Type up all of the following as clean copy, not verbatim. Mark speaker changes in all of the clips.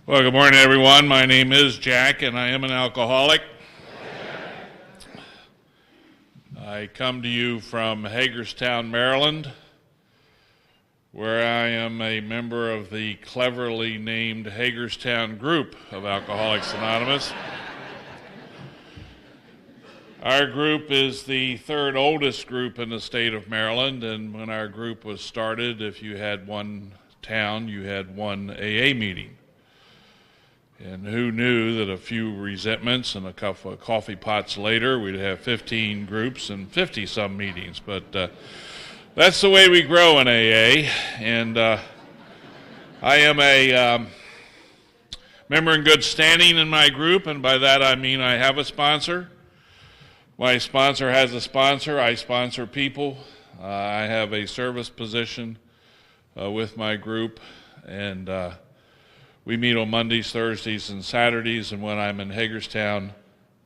Speaker 1: Well, good morning, everyone. My name is Jack, and I am an alcoholic. I come to you from Hagerstown, Maryland, where I am a member of the cleverly named Hagerstown Group of Alcoholics Anonymous. Our group is the third oldest group in the state of Maryland, and when our group was started, if you had one town, you had one AA meeting. And who knew that a few resentments and a couple of coffee pots later, we'd have 15 groups and 50-some meetings. But that's the way we grow in AA. And I am a member in good standing in my group, and by that I mean I have a sponsor. My sponsor has a sponsor. I sponsor people. I have a service position with my group, and we meet on Mondays, Thursdays, and Saturdays, and when I'm in Hagerstown,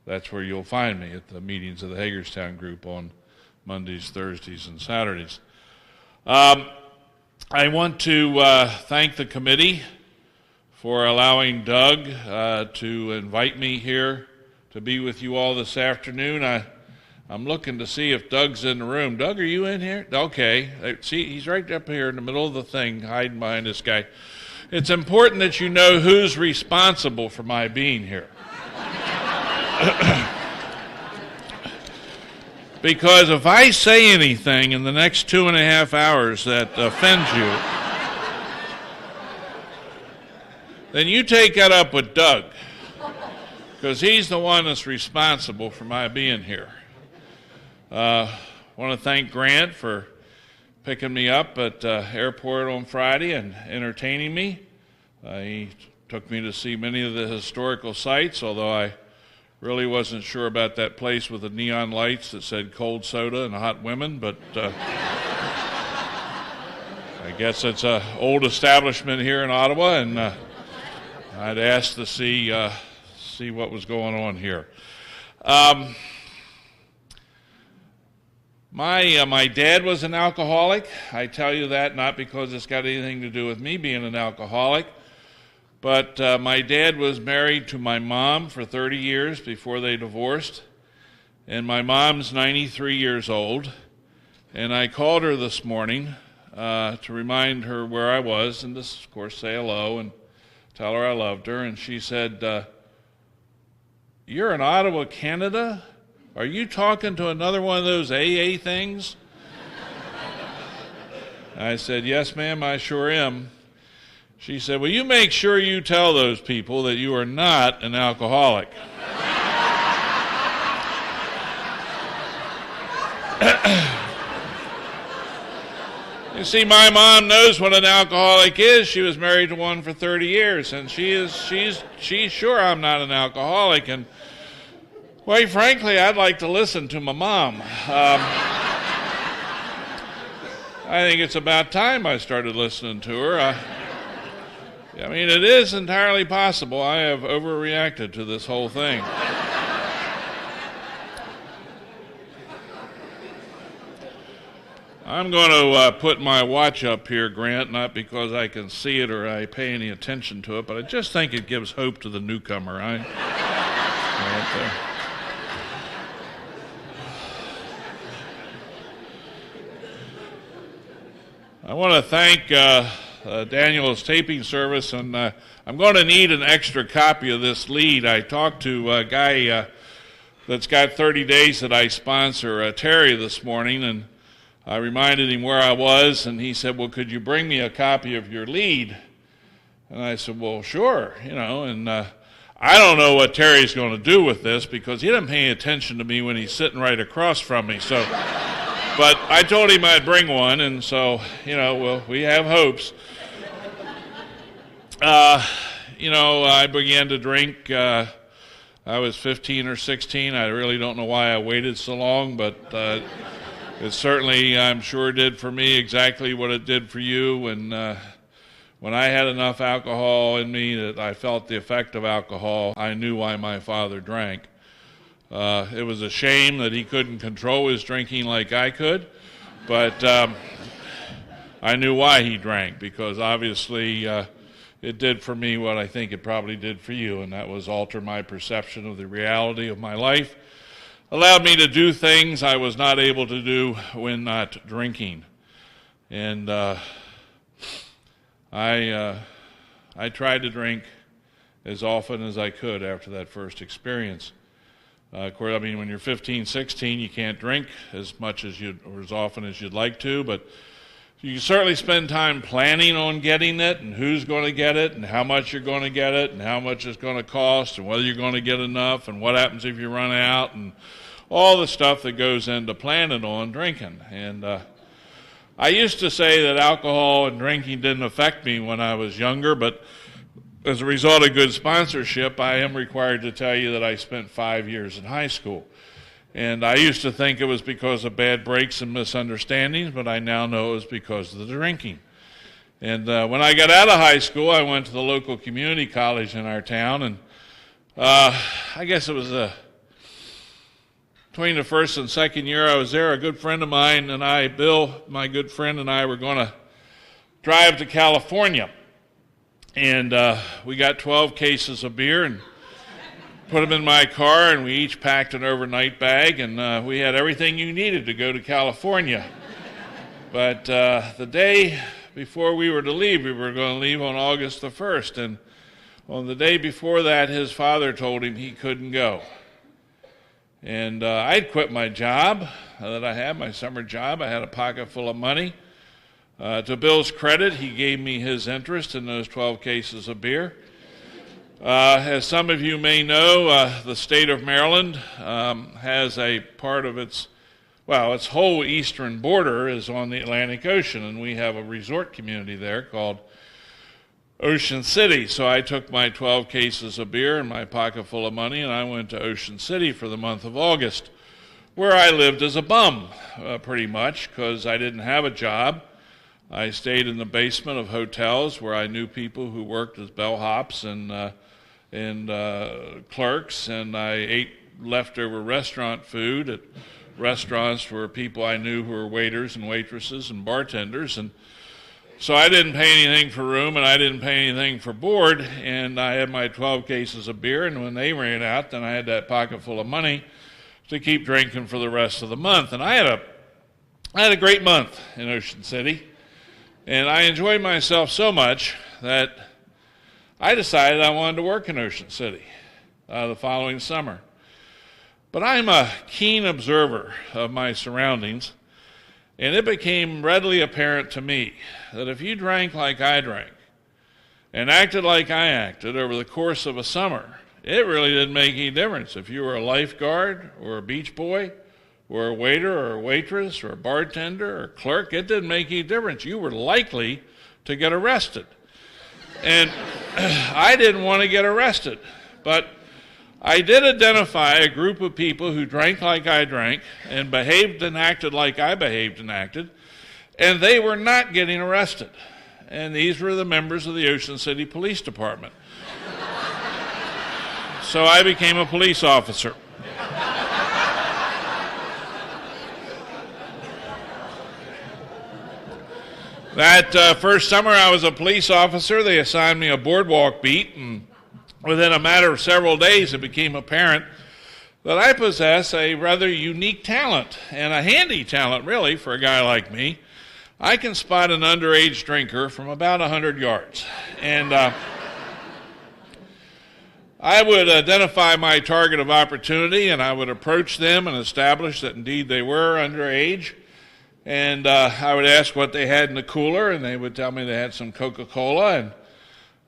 Speaker 1: that's where you'll find me, at the meetings of the Hagerstown group on Mondays, Thursdays, and Saturdays. I want to thank the committee for allowing Doug to invite me here to be with you all this afternoon. I'm looking to see if Doug's in the room. Doug, are you in here? Okay. See, he's right up here in the middle of the thing, hiding behind this guy. It's important that you know who's responsible for my being here. Because if I say anything in the next 2.5 hours that offends you, then you take that up with Doug, because he's the one that's responsible for my being here. I want to thank Grant for picking me up at the airport on Friday and entertaining me. He took me to see many of the historical sites, although I really wasn't sure about that place with the neon lights that said cold soda and hot women, but I guess it's an old establishment here in Ottawa, and I'd asked to see what was going on here. My dad was an alcoholic. I tell you that not because it's got anything to do with me being an alcoholic, but my dad was married to my mom for 30 years before they divorced, and my mom's 93 years old, and I called her this morning to remind her where I was, and just, of course, say hello and tell her I loved her, and she said, "You're in Ottawa, Canada? Are you talking to another one of those AA things?" I said, "Yes, ma'am, I sure am." She said, "Well, you make sure you tell those people that you are not an alcoholic." You see, my mom knows what an alcoholic is. She was married to one for 30 years, and she's sure I'm not an alcoholic, and quite frankly, I'd like to listen to my mom. I think it's about time I started listening to her. I mean, it is entirely possible I have overreacted to this whole thing. I'm going to put my watch up here, Grant, not because I can see it or I pay any attention to it, but I just think it gives hope to the newcomer. Right there. I want to thank Daniel's taping service, and I'm going to need an extra copy of this lead. I talked to a guy that's got 30 days that I sponsor, Terry, this morning, and I reminded him where I was, and he said, "Well, could you bring me a copy of your lead?" And I said, "Well, sure, and I don't know what Terry's going to do with this because he doesn't pay attention to me when he's sitting right across from me, so... But I told him I'd bring one, and so, we have hopes. I began to drink. I was 15 or 16. I really don't know why I waited so long, but it certainly, I'm sure, did for me exactly what it did for you. And when I had enough alcohol in me that I felt the effect of alcohol, I knew why my father drank. It was a shame that he couldn't control his drinking like I could, but I knew why he drank, because obviously it did for me what I think it probably did for you, and that was alter my perception of the reality of my life. Allowed me to do things I was not able to do when not drinking. And I tried to drink as often as I could after that first experience. Of course, I mean, when you're 15, 16, you can't drink as much as or as often as you'd like to, but you can certainly spend time planning on getting it and who's going to get it and how much you're going to get it and how much it's going to cost and whether you're going to get enough and what happens if you run out and all the stuff that goes into planning on drinking. And I used to say that alcohol and drinking didn't affect me when I was younger, but as a result of good sponsorship, I am required to tell you that I spent 5 years in high school. And I used to think it was because of bad breaks and misunderstandings, but I now know it was because of the drinking. And when I got out of high school, I went to the local community college in our town, and I guess it was between the first and second year I was there, a good friend of mine and I, Bill, my good friend, and I were going to drive to California. And we got 12 cases of beer and put them in my car, and we each packed an overnight bag, and we had everything you needed to go to California. But the day before we were to leave, we were going to leave on August the 1st, and on the day before that, his father told him he couldn't go. And I'd quit my job that I had, my summer job. I had a pocket full of money. To Bill's credit, he gave me his interest in those 12 cases of beer. As some of you may know, the state of Maryland has a part of its whole eastern border is on the Atlantic Ocean, and we have a resort community there called Ocean City. So I took my 12 cases of beer and my pocket full of money, and I went to Ocean City for the month of August, where I lived as a bum, pretty much, because I didn't have a job. I stayed in the basement of hotels where I knew people who worked as bellhops and clerks, and I ate leftover restaurant food at restaurants where people I knew who were waiters and waitresses and bartenders. And so I didn't pay anything for room and I didn't pay anything for board, and I had my 12 cases of beer, and when they ran out, then I had that pocket full of money to keep drinking for the rest of the month. And I had a great month in Ocean City, and I enjoyed myself so much that I decided I wanted to work in Ocean City the following summer. But I'm a keen observer of my surroundings, and it became readily apparent to me that if you drank like I drank and acted like I acted over the course of a summer, it really didn't make any difference if you were a lifeguard or a beach boy or a waiter or a waitress or a bartender or a clerk. It didn't make any difference. You were likely to get arrested. And I didn't want to get arrested, but I did identify a group of people who drank like I drank and behaved and acted like I behaved and acted, and they were not getting arrested. And these were the members of the Ocean City Police Department. So I became a police officer. That first summer I was a police officer. They assigned me a boardwalk beat, and within a matter of several days it became apparent that I possess a rather unique talent, and a handy talent really for a guy like me. I can spot an underage drinker from about 100 yards. And I would identify my target of opportunity, and I would approach them and establish that indeed they were underage. And I would ask what they had in the cooler, and they would tell me they had some Coca-Cola and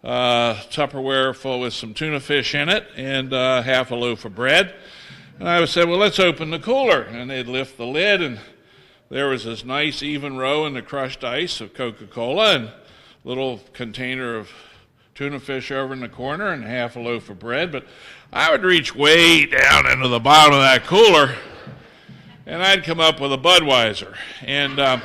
Speaker 1: Tupperware full with some tuna fish in it and half a loaf of bread. And I would say, well, let's open the cooler. And they'd lift the lid, and there was this nice even row in the crushed ice of Coca-Cola and a little container of tuna fish over in the corner and half a loaf of bread. But I would reach way down into the bottom of that cooler, and I'd come up with a Budweiser. And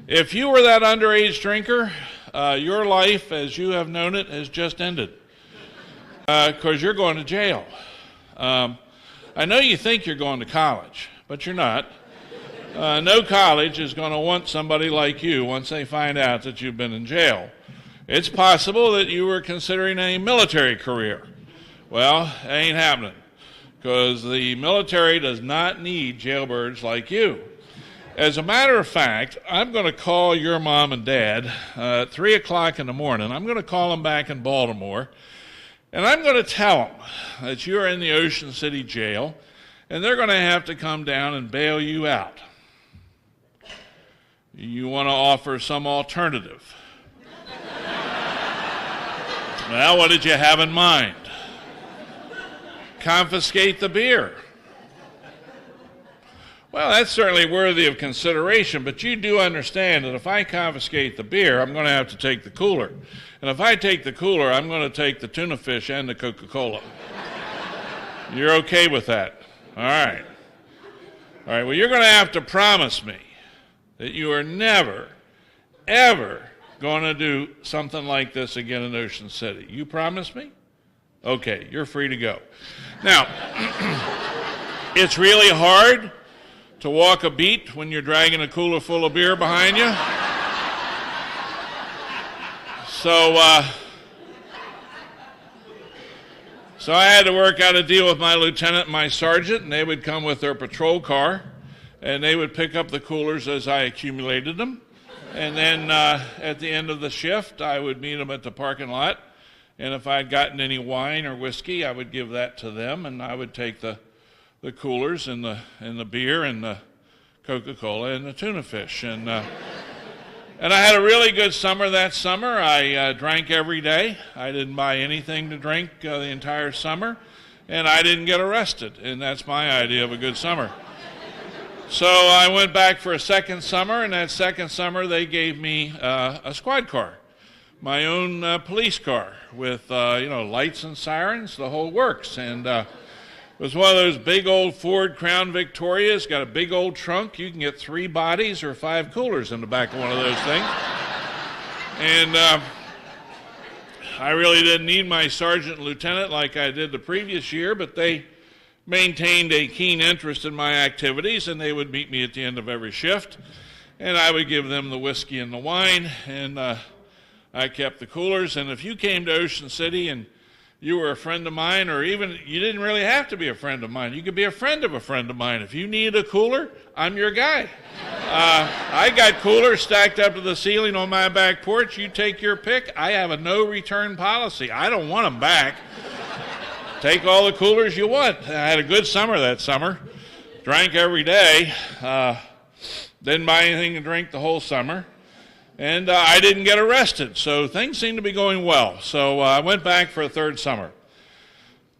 Speaker 1: if you were that underage drinker, your life as you have known it has just ended, because you're going to jail. I know you think you're going to college, but you're not. No college is going to want somebody like you once they find out that you've been in jail. It's possible that you were considering a military career. Well, it ain't happening, because the military does not need jailbirds like you. As a matter of fact, I'm going to call your mom and dad at 3 o'clock in the morning. I'm going to call them back in Baltimore, and I'm going to tell them that you're in the Ocean City jail, and they're going to have to come down and bail you out. You want to offer some alternative. Well, what did you have in mind? Confiscate the beer. Well, that's certainly worthy of consideration, but you do understand that if I confiscate the beer, I'm going to have to take the cooler. And if I take the cooler, I'm going to take the tuna fish and the Coca-Cola. You're okay with that? All right. All right, well, you're going to have to promise me that you are never, ever going to do something like this again in Ocean City. You promise me? Okay, you're free to go. Now, it's really hard to walk a beat when you're dragging a cooler full of beer behind you. So I had to work out a deal with my lieutenant and my sergeant, and they would come with their patrol car, and they would pick up the coolers as I accumulated them. And then at the end of the shift, I would meet them at the parking lot, and if I'd gotten any wine or whiskey, I would give that to them, and I would take the coolers and the beer and the Coca-Cola and the tuna fish. And I had a really good summer that summer. I drank every day. I didn't buy anything to drink the entire summer, and I didn't get arrested, and that's my idea of a good summer. So I went back for a second summer, and that second summer they gave me a squad car, my own police car with lights and sirens, the whole works. And it was one of those big old Ford Crown Victorias, got a big old trunk. You can get 3 bodies or 5 coolers in the back of one of those things. And I really didn't need my sergeant and lieutenant like I did the previous year, but they maintained a keen interest in my activities, and they would meet me at the end of every shift, and I would give them the whiskey and the wine, and I kept the coolers. And if you came to Ocean City and you were a friend of mine, or even you didn't really have to be a friend of mine, you could be a friend of a friend of mine. If you needed a cooler, I'm your guy. I got coolers stacked up to the ceiling on my back porch. You take your pick. I have a no return policy. I don't want them back. Take all the coolers you want. I had a good summer that summer. Drank every day. Didn't buy anything to drink the whole summer. And I didn't get arrested, so things seemed to be going well. So I went back for a third summer.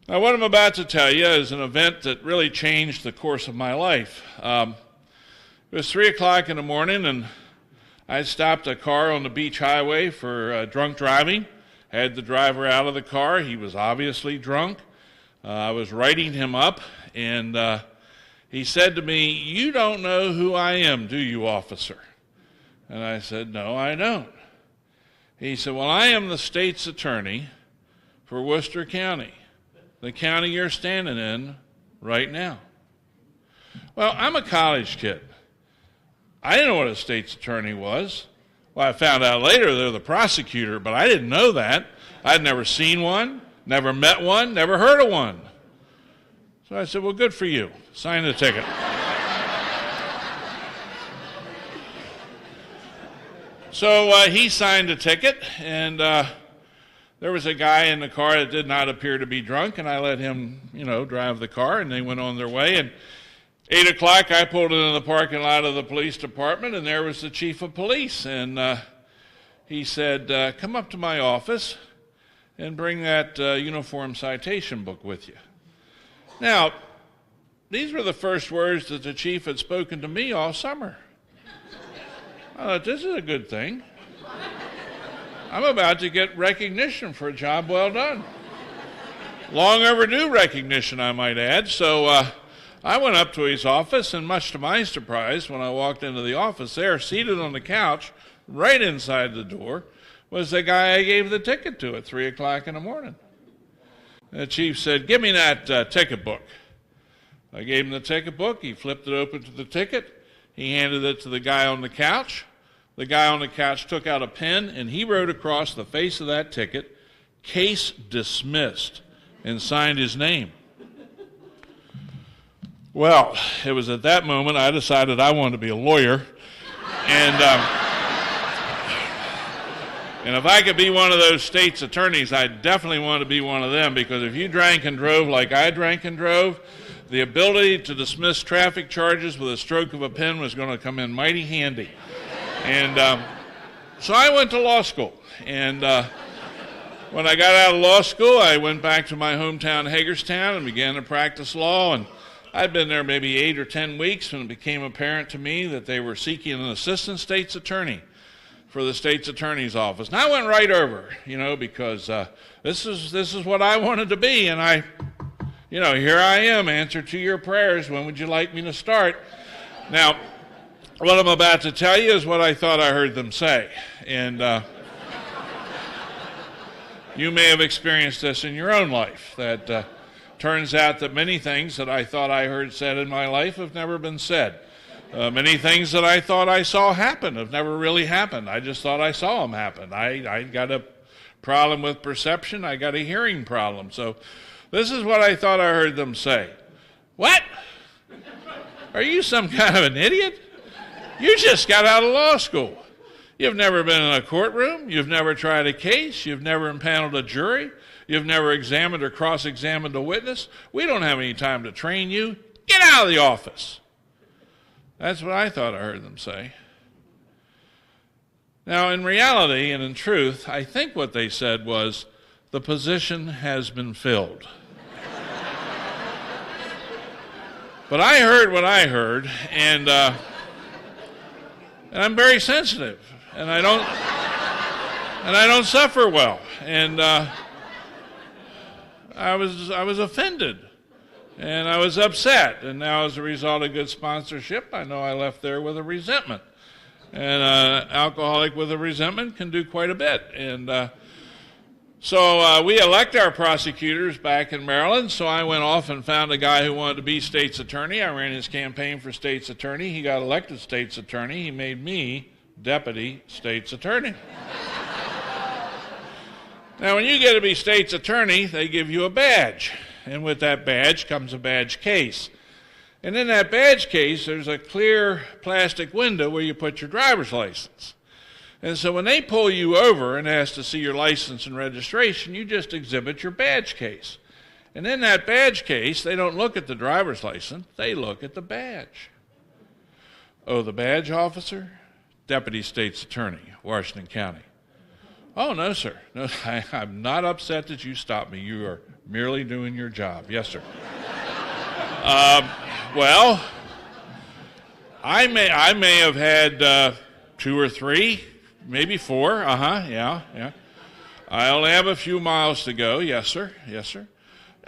Speaker 1: Now, what I'm about to tell you is an event that really changed the course of my life. It was 3 o'clock in the morning, and I stopped a car on the beach highway for drunk driving. Had the driver out of the car. He was obviously drunk. I was writing him up, and he said to me, "You don't know who I am, do you, officer?" And I said, "No, I don't." He said, "Well, I am the state's attorney for Worcester County, the county you're standing in right now." Well, I'm a college kid. I didn't know what a state's attorney was. Well, I found out later they're the prosecutor, but I didn't know that. I'd never seen one, never met one, never heard of one. So I said, "Well, good for you. Sign the ticket." So he signed a ticket, and there was a guy in the car that did not appear to be drunk, and I let him, drive the car, and they went on their way. And 8 o'clock, I pulled into the parking lot of the police department, and there was the chief of police. And he said, "Come up to my office and bring that uniform citation book with you." Now, these were the first words that the chief had spoken to me all summer. I thought, this is a good thing. I'm about to get recognition for a job well done. Long overdue recognition, I might add. So I went up to his office, and much to my surprise, when I walked into the office there, seated on the couch, right inside the door, was the guy I gave the ticket to at 3 o'clock in the morning. The chief said, "Give me that ticket book." I gave him the ticket book. He flipped it open to the ticket. He handed it to the guy on the couch. The guy on the couch took out a pen and he wrote across the face of that ticket, "Case dismissed," and signed his name. Well, it was at that moment I decided I wanted to be a lawyer, and if I could be one of those state's attorneys, I definitely wanted to be one of them, because if you drank and drove like I drank and drove, the ability to dismiss traffic charges with a stroke of a pen was going to come in mighty handy. And so I went to law school, and when I got out of law school, I went back to my hometown, Hagerstown, and began to practice law. And I'd been there maybe 8 or 10 weeks when it became apparent to me that they were seeking an assistant state's attorney for the state's attorney's office. And I went right over, because this is what I wanted to be. And here I am, answer to your prayers. When would you like me to start? Now, what I'm about to tell you is what I thought I heard them say. And you may have experienced this in your own life, that turns out that many things that I thought I heard said in my life have never been said. Many things that I thought I saw happen have never really happened. I just thought I saw them happen. I got a problem with perception. I got a hearing problem. So this is what I thought I heard them say. "What? Are you some kind of an idiot? You just got out of law school. You've never been in a courtroom. You've never tried a case. You've never impaneled a jury. You've never examined or cross-examined a witness. We don't have any time to train you. Get out of the office." That's what I thought I heard them say. Now, in reality and in truth, I think what they said was, "The position has been filled." But I heard what I heard, and I'm very sensitive, and I don't suffer well, and I was offended, and I was upset, and now as a result of good sponsorship, I know I left there with a resentment, and an alcoholic with a resentment can do quite a bit, and so we elect our prosecutors back in Maryland, so I went off and found a guy who wanted to be state's attorney. I ran his campaign for state's attorney. He got elected state's attorney. He made me deputy state's attorney. Now, when you get to be state's attorney, they give you a badge, and with that badge comes a badge case. And in that badge case, there's a clear plastic window where you put your driver's license. And so when they pull you over and ask to see your license and registration, you just exhibit your badge case. And in that badge case, they don't look at the driver's license, they look at the badge. "Oh, the badge officer? Deputy State's Attorney, Washington County." "Oh, no, sir. No, I'm not upset that you stopped me. You are merely doing your job." "Yes, sir." Well, I may have had 2 or 3, maybe 4. Yeah. I only have a few miles to go. Yes, sir. Yes, sir.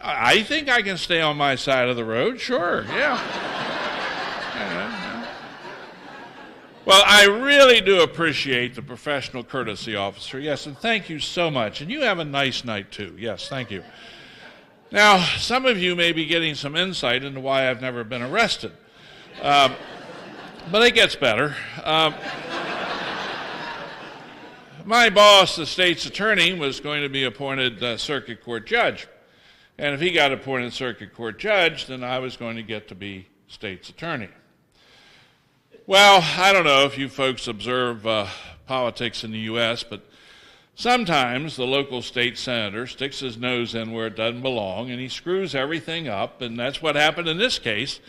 Speaker 1: I think I can stay on my side of the road. Sure, yeah. Well, I really do appreciate the professional courtesy, officer. Yes, and thank you so much. And you have a nice night, too. Yes, thank you. Now, some of you may be getting some insight into why I've never been arrested. But it gets better. My boss, the state's attorney, was going to be appointed circuit court judge. And if he got appointed circuit court judge, then I was going to get to be state's attorney. Well, I don't know if you folks observe politics in the U.S., but sometimes the local state senator sticks his nose in where it doesn't belong, and he screws everything up, and that's what happened in this case.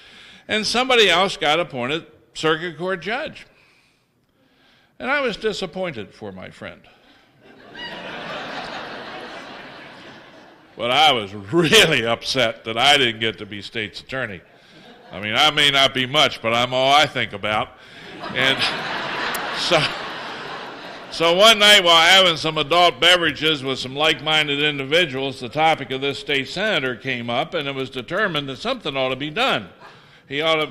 Speaker 1: And somebody else got appointed circuit court judge. And I was disappointed for my friend. But I was really upset that I didn't get to be state's attorney. I mean, I may not be much, but I'm all I think about. And so one night while having some adult beverages with some like-minded individuals, the topic of this state senator came up, and it was determined that something ought to be done.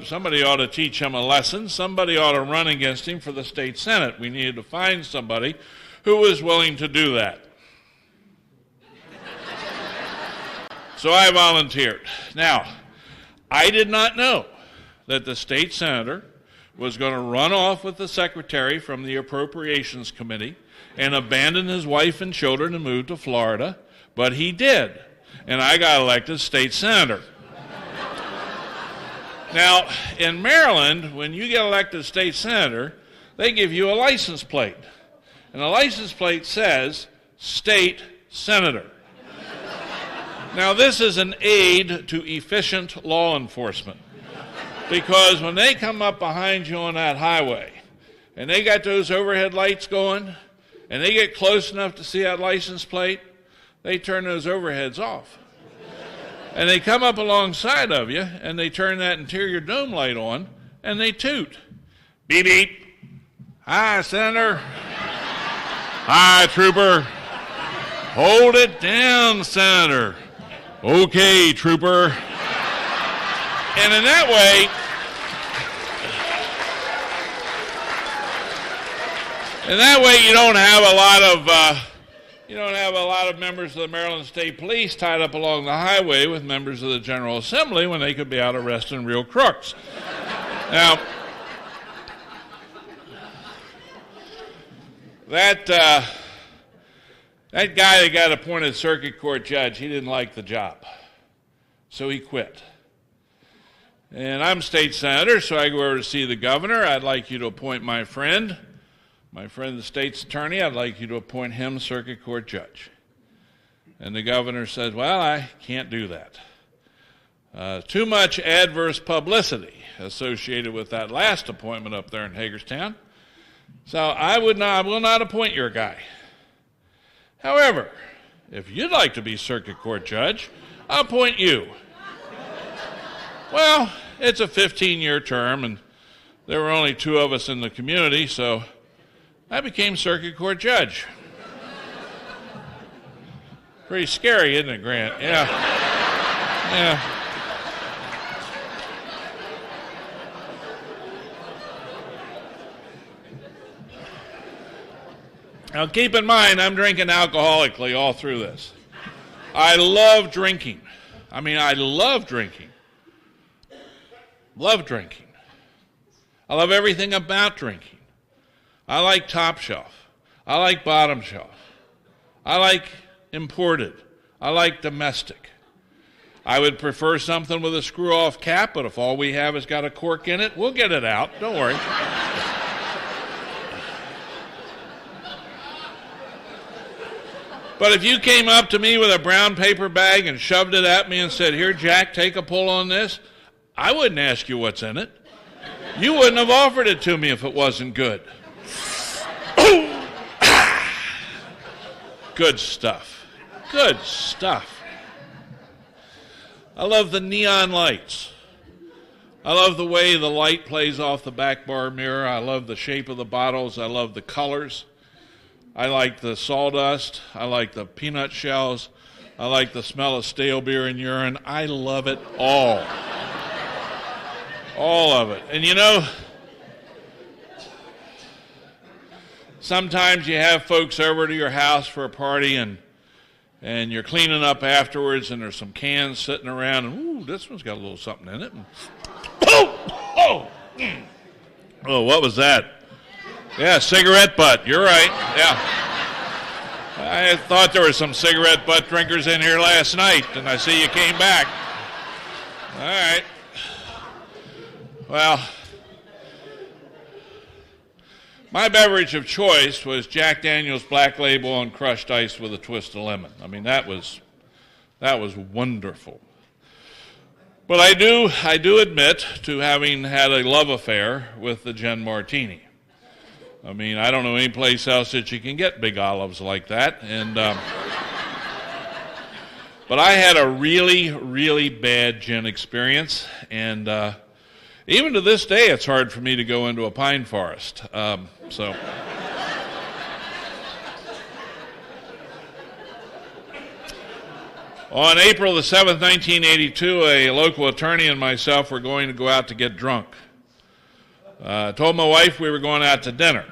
Speaker 1: Somebody ought to teach him a lesson. Somebody ought to run against him for the state senate. We needed to find somebody who was willing to do that. So I volunteered. Now, I did not know that the state senator was going to run off with the secretary from the Appropriations Committee and abandon his wife and children and move to Florida, but he did, and I got elected state senator. Now, in Maryland, when you get elected state senator, they give you a license plate, and the license plate says state senator. Now, this is an aid to efficient law enforcement, because when they come up behind you on that highway and they got those overhead lights going and they get close enough to see that license plate, they turn those overheads off. And they come up alongside of you and they turn that interior dome light on and they toot. Beep, beep. Hi, Senator. Hi, Trooper. Hold it down, Senator. Okay, Trooper. And in that way, you don't have a lot of members of the Maryland State Police tied up along the highway with members of the General Assembly when they could be out arresting real crooks. Now, that guy that got appointed circuit court judge, he didn't like the job, so he quit. And I'm state senator, so I go over to see the governor. I'd like you to appoint my friend, the state's attorney. I'd like you to appoint him circuit court judge. And the governor said, well, I can't do that. Too much adverse publicity associated with that last appointment up there in Hagerstown. So I will not appoint your guy. However, if you'd like to be circuit court judge, I'll appoint you. Well, it's a 15-year term, and there were only 2 of us in the community, so I became circuit court judge. Pretty scary, isn't it, Grant? Yeah. Yeah. Now, keep in mind, I'm drinking alcoholically all through this. I love drinking. I love drinking. Love drinking. I love everything about drinking. I like top shelf. I like bottom shelf. I like imported. I like domestic. I would prefer something with a screw-off cap, but if all we have has got a cork in it, we'll get it out. Don't worry. But if you came up to me with a brown paper bag and shoved it at me and said, here, Jack, take a pull on this, I wouldn't ask you what's in it. You wouldn't have offered it to me if it wasn't good. Good stuff. Good stuff. I love the neon lights. I love the way the light plays off the back bar mirror. I love the shape of the bottles. I love the colors. I like the sawdust. I like the peanut shells. I like the smell of stale beer and urine. I love it all. All of it. And you know, sometimes you have folks over to your house for a party and you're cleaning up afterwards and there's some cans sitting around and, ooh, this one's got a little something in it. And, oh, what was that? Yeah, cigarette butt. You're right. Yeah. I thought there were some cigarette butt drinkers in here last night, and I see you came back. All right. Well, my beverage of choice was Jack Daniel's Black Label on crushed ice with a twist of lemon. That was wonderful. But I do admit to having had a love affair with the Gin Martini. I don't know any place else that you can get big olives like that. And but I had a really, really bad gin experience, and even to this day, it's hard for me to go into a pine forest. On April the 7th, 1982, a local attorney and myself were going to go out to get drunk. I told my wife we were going out to dinner,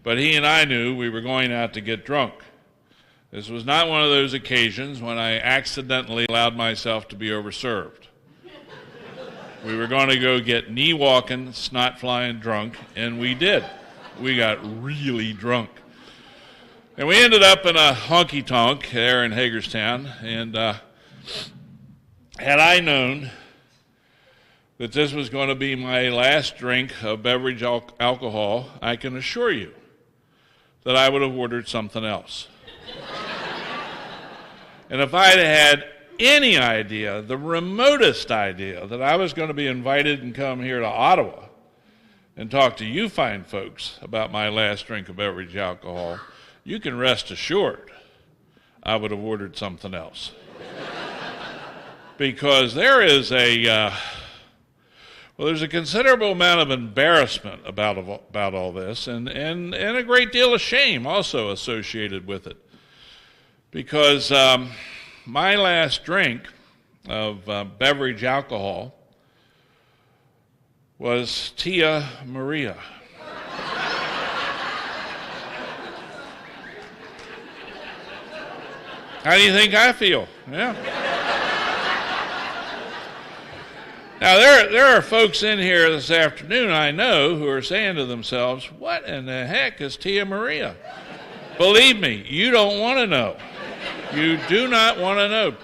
Speaker 1: but he and I knew we were going out to get drunk. This was not one of those occasions when I accidentally allowed myself to be overserved. We were going to go get knee walking, snot flying drunk, and we did. We got really drunk. And we ended up in a honky-tonk there in Hagerstown, and had I known that this was going to be my last drink of beverage alcohol, I can assure you that I would have ordered something else. And if I'd had any idea, the remotest idea, that I was going to be invited and come here to Ottawa and talk to you fine folks about my last drink of beverage alcohol, you can rest assured I would have ordered something else. Because there's a considerable amount of embarrassment about all this, and a great deal of shame also associated with it. Because my last drink of beverage alcohol was Tia Maria. How do you think I feel? Yeah. Now, there are folks in here this afternoon I know who are saying to themselves, what in the heck is Tia Maria? Believe me, you don't want to know. You do not want to know.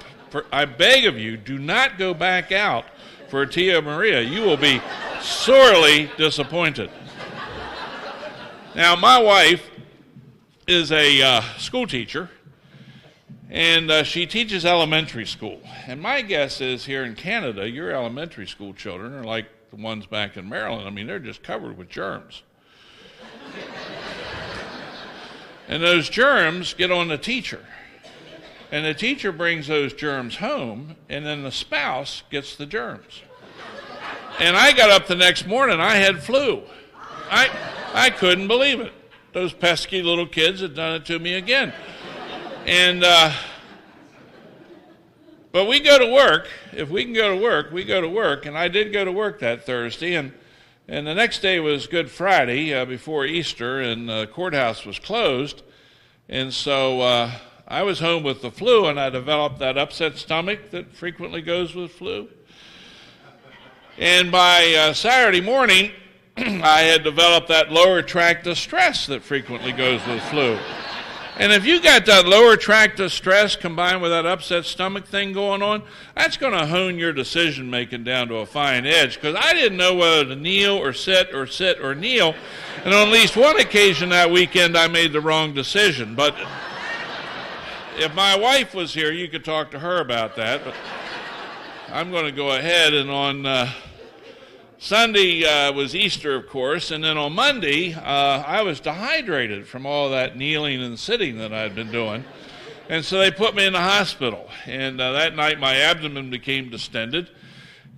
Speaker 1: I beg of you, do not go back out for Tia Maria. You will be sorely disappointed. Now, my wife is a school teacher, and she teaches elementary school. And my guess is here in Canada, your elementary school children are like the ones back in Maryland. I mean, they're just covered with germs. And those germs get on the teacher. And the teacher brings those germs home, and then the spouse gets the germs. And I got up the next morning, I had flu. I couldn't believe it. Those pesky little kids had done it to me again. And, but we go to work. If we can go to work, we go to work. And I did go to work that Thursday. And the next day was Good Friday before Easter, and the courthouse was closed. And so I was home with the flu, and I developed that upset stomach that frequently goes with flu. And by Saturday morning, I had developed that lower tract of stress that frequently goes with flu. And if you got that lower tract of stress combined with that upset stomach thing going on, that's going to hone your decision making down to a fine edge, because I didn't know whether to kneel or sit or sit or kneel. And on at least one occasion that weekend, I made the wrong decision. But if my wife was here, you could talk to her about that. But I'm going to go ahead, and on Sunday was Easter, of course, and then on Monday, I was dehydrated from all that kneeling and sitting that I'd been doing. And so they put me in the hospital. And that night, my abdomen became distended.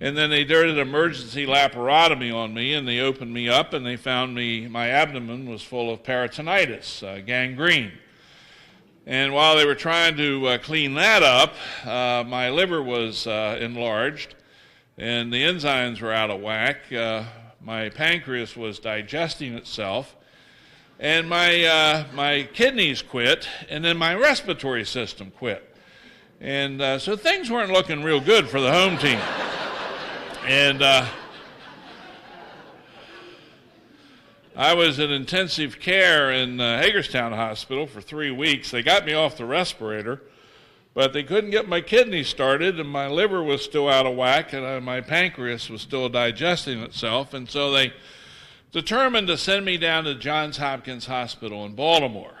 Speaker 1: And then they did an emergency laparotomy on me, and they opened me up, and they found my abdomen was full of peritonitis, gangrene. And while they were trying to clean that up, my liver was enlarged, and the enzymes were out of whack. My pancreas was digesting itself, and my kidneys quit, and then my respiratory system quit. And so things weren't looking real good for the home team. And I was in intensive care in Hagerstown Hospital for 3 weeks. They got me off the respirator, but they couldn't get my kidneys started, and my liver was still out of whack, and my pancreas was still digesting itself. And so they determined to send me down to Johns Hopkins Hospital in Baltimore,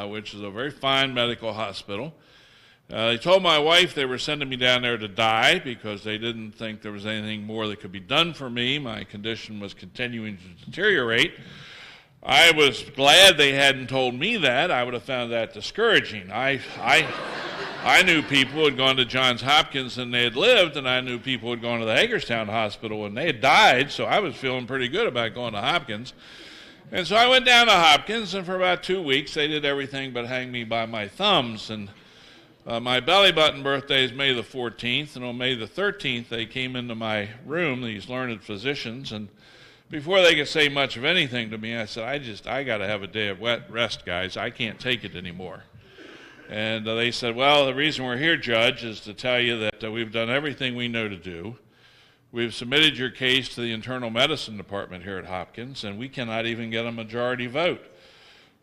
Speaker 1: which is a very fine medical hospital. They told my wife they were sending me down there to die because they didn't think there was anything more that could be done for me. My condition was continuing to deteriorate. I was glad they hadn't told me that. I would have found that discouraging. I knew people who had gone to Johns Hopkins and they had lived, and I knew people who had gone to the Hagerstown Hospital and they had died, so I was feeling pretty good about going to Hopkins. And so I went down to Hopkins, and for about 2 weeks they did everything but hang me by my thumbs. And my belly button birthday is May the 14th, and on May the 13th they came into my room, these learned physicians, and before they could say much of anything to me, I said, I got to have a day of rest, guys. I can't take it anymore. And they said, well, the reason we're here, Judge, is to tell you that we've done everything we know to do. We've submitted your case to the internal medicine department here at Hopkins, and we cannot even get a majority vote.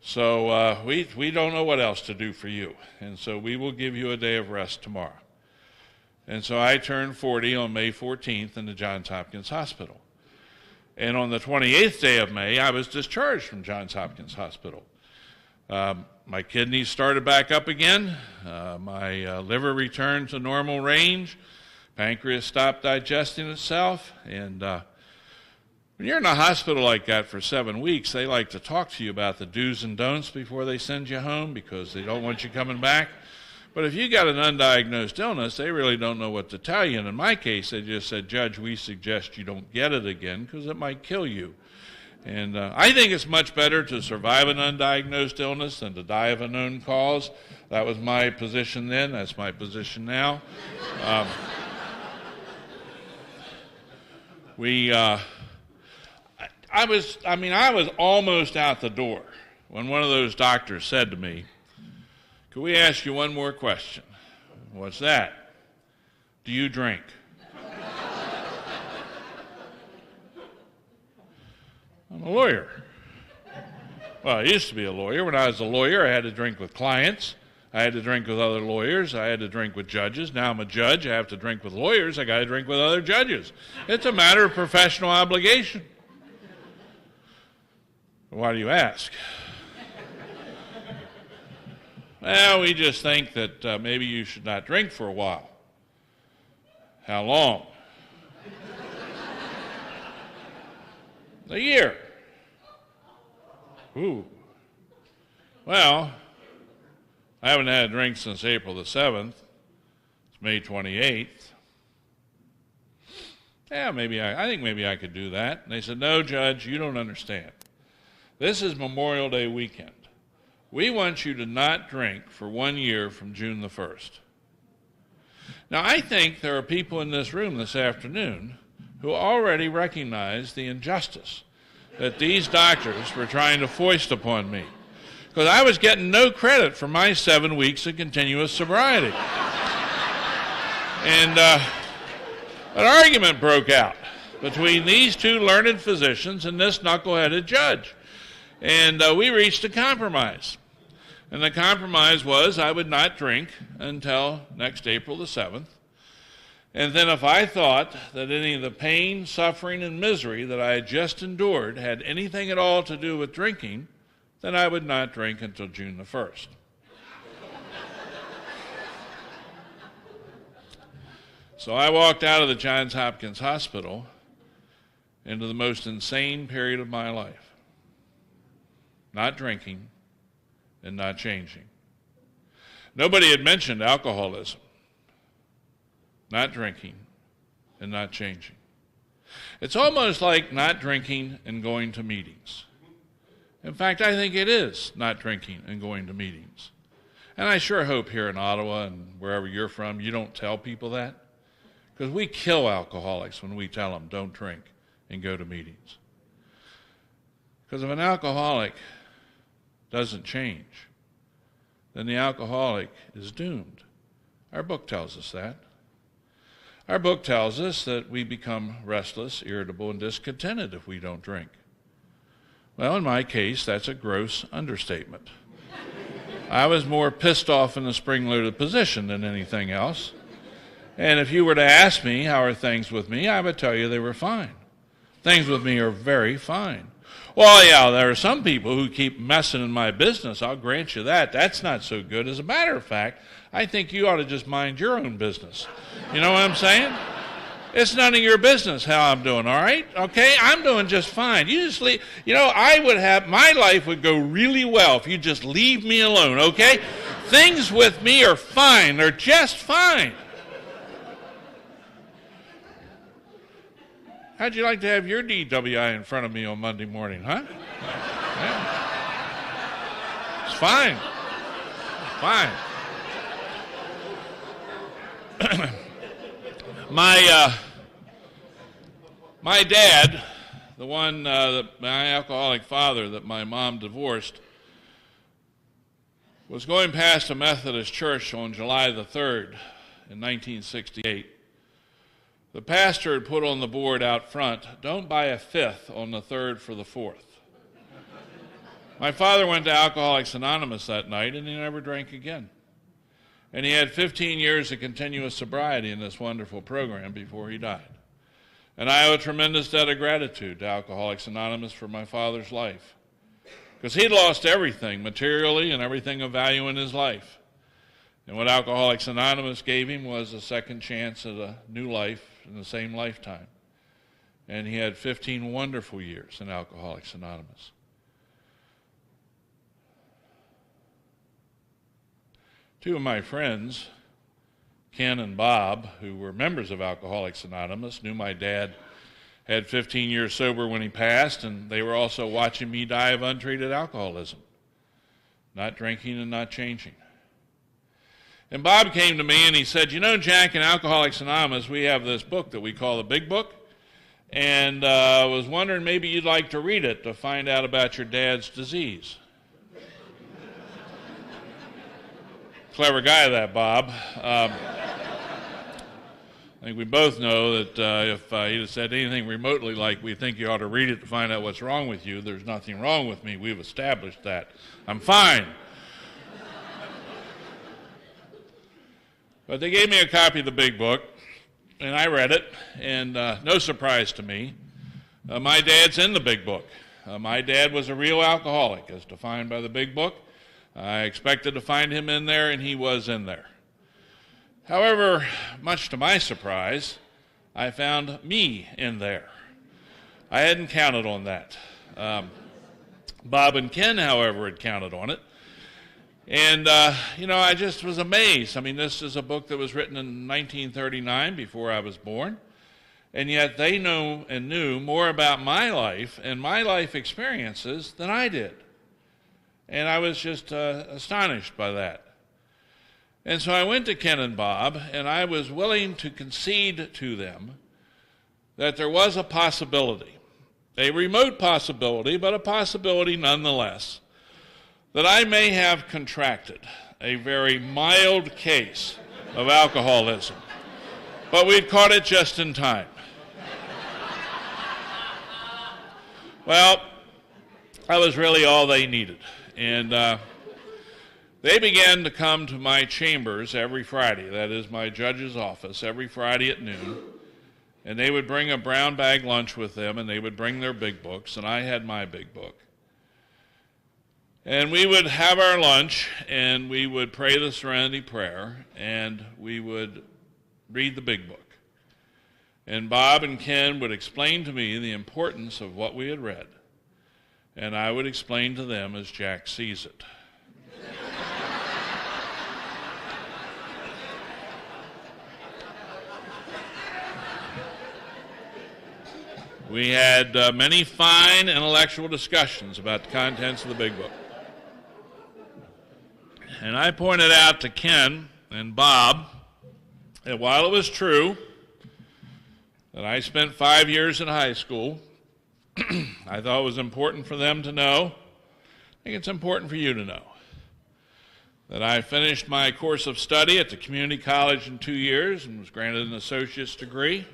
Speaker 1: So we don't know what else to do for you, and so we will give you a day of rest tomorrow. And so I turned 40 on May 14th in the Johns Hopkins Hospital. And on the 28th day of May, I was discharged from Johns Hopkins Hospital. My kidneys started back up again. My liver returned to normal range. Pancreas stopped digesting itself. And when you're in a hospital like that for 7 weeks, they like to talk to you about the do's and don'ts before they send you home because they don't want you coming back. But if you got an undiagnosed illness, they really don't know what to tell you. And in my case, they just said, Judge, we suggest you don't get it again because it might kill you. And I think it's much better to survive an undiagnosed illness than to die of a known cause. That was my position then. That's my position now. I was almost out the door when one of those doctors said to me, "Could we ask you one more question?" "What's that?" "Do you drink?" I'm a lawyer. Well, I used to be a lawyer. When I was a lawyer, I had to drink with clients. I had to drink with other lawyers. I had to drink with judges. Now I'm a judge. I have to drink with lawyers. I got to drink with other judges. It's a matter of professional obligation. Why do you ask? Well, we just think that maybe you should not drink for a while. How long? A year. Ooh. Well, I haven't had a drink since April the 7th. It's May 28th. Yeah, I think maybe I could do that. And they said, "No, Judge, you don't understand. This is Memorial Day weekend. We want you to not drink for 1 year from June the 1st. Now, I think there are people in this room this afternoon who already recognize the injustice that these doctors were trying to foist upon me, because I was getting no credit for my 7 weeks of continuous sobriety. And an argument broke out between these two learned physicians and this knuckleheaded judge. And we reached a compromise. And the compromise was I would not drink until next April the 7th. And then if I thought that any of the pain, suffering, and misery that I had just endured had anything at all to do with drinking, then I would not drink until June the 1st. So I walked out of the Johns Hopkins Hospital into the most insane period of my life. Not drinking and not changing. Nobody had mentioned alcoholism. Not drinking and not changing. It's almost like not drinking and going to meetings. In fact, I think it is not drinking and going to meetings. And I sure hope here in Ottawa and wherever you're from, you don't tell people that. Because we kill alcoholics when we tell them don't drink and go to meetings. Because if an alcoholic doesn't change, then the alcoholic is doomed. Our book tells us that. Our book tells us that we become restless, irritable, and discontented if we don't drink. Well, in my case, that's a gross understatement. I was more pissed off in the spring-loaded position than anything else. And if you were to ask me, how are things with me, I would tell you they were fine. Things with me are very fine. Well, yeah, there are some people who keep messing in my business. I'll grant you that. That's not so good. As a matter of fact, I think you ought to just mind your own business. You know what I'm saying? It's none of your business how I'm doing, all right? Okay? I'm doing just fine. You just leave. You know, my life would go really well if you just leave me alone, okay? Things with me are fine. They're just fine. How'd you like to have your DWI in front of me on Monday morning, huh? Yeah. It's fine. Fine. My dad, the one, my alcoholic father that my mom divorced, was going past a Methodist church on July the 3rd in 1968. The pastor had put on the board out front, "Don't buy a fifth on the third for the fourth." My father went to Alcoholics Anonymous that night, and he never drank again. And he had 15 years of continuous sobriety in this wonderful program before he died. And I owe a tremendous debt of gratitude to Alcoholics Anonymous for my father's life, because he'd lost everything materially and everything of value in his life. And what Alcoholics Anonymous gave him was a second chance at a new life in the same lifetime. And he had 15 wonderful years in Alcoholics Anonymous. Two of my friends, Ken and Bob, who were members of Alcoholics Anonymous, knew my dad had 15 years sober when he passed, and they were also watching me die of untreated alcoholism, not drinking and not changing. And Bob came to me and he said, "You know, Jack, in Alcoholics Anonymous, we have this book that we call the Big Book, and I was wondering maybe you'd like to read it to find out about your dad's disease." Clever guy, that Bob. I think we both know that if he'd have said anything remotely like, "We think you ought to read it to find out what's wrong with you," there's nothing wrong with me. We've established that. I'm fine. But they gave me a copy of the Big Book, and I read it, and no surprise to me, my dad's in the Big Book. My dad was a real alcoholic, as defined by the Big Book. I expected to find him in there, and he was in there. However, much to my surprise, I found me in there. I hadn't counted on that. Bob and Ken, however, had counted on it. And, I just was amazed. I mean, this is a book that was written in 1939, before I was born. And yet they know and knew more about my life and my life experiences than I did. And I was just astonished by that. And so I went to Ken and Bob, and I was willing to concede to them that there was a possibility, a remote possibility, but a possibility nonetheless, that I may have contracted a very mild case of alcoholism, but we'd caught it just in time. Well, that was really all they needed. And they began to come to my chambers every Friday, that is my judge's office, every Friday at noon, and they would bring a brown bag lunch with them, and they would bring their big books, and I had my big book. And we would have our lunch, and we would pray the Serenity Prayer, and we would read the Big Book. And Bob and Ken would explain to me the importance of what we had read, and I would explain to them as Jack sees it. We had many fine intellectual discussions about the contents of the Big Book. And I pointed out to Ken and Bob that while it was true that I spent 5 years in high school, I thought it was important for them to know, I think it's important for you to know, that I finished my course of study at the community college in 2 years and was granted an associate's degree.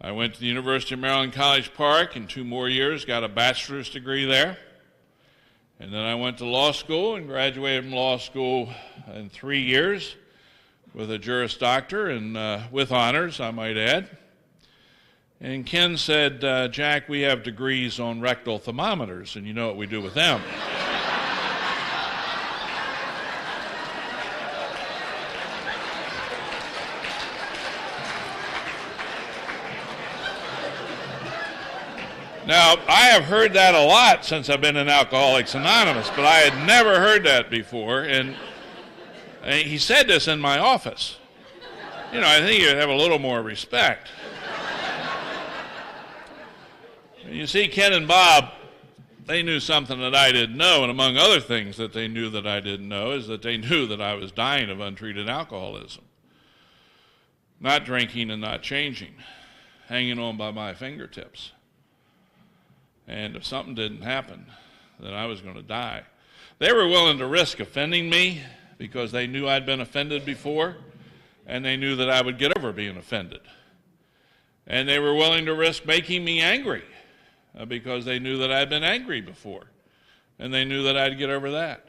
Speaker 1: I went to the University of Maryland College Park in 2 more years, got a bachelor's degree there. And then I went to law school and graduated from law school in 3 years with a Juris Doctor and with honors, I might add. And Ken said, "Jack, we have degrees on rectal thermometers, and you know what we do with them." Now, I have heard that a lot since I've been in Alcoholics Anonymous, but I had never heard that before. And he said this in my office. You know, I think you'd have a little more respect. You see, Ken and Bob, they knew something that I didn't know, and among other things that they knew that I didn't know is that they knew that I was dying of untreated alcoholism. Not drinking and not changing, hanging on by my fingertips. And if something didn't happen, then I was going to die. They were willing to risk offending me because they knew I'd been offended before, and they knew that I would get over being offended. And they were willing to risk making me angry because they knew that I'd been angry before. And they knew that I'd get over that.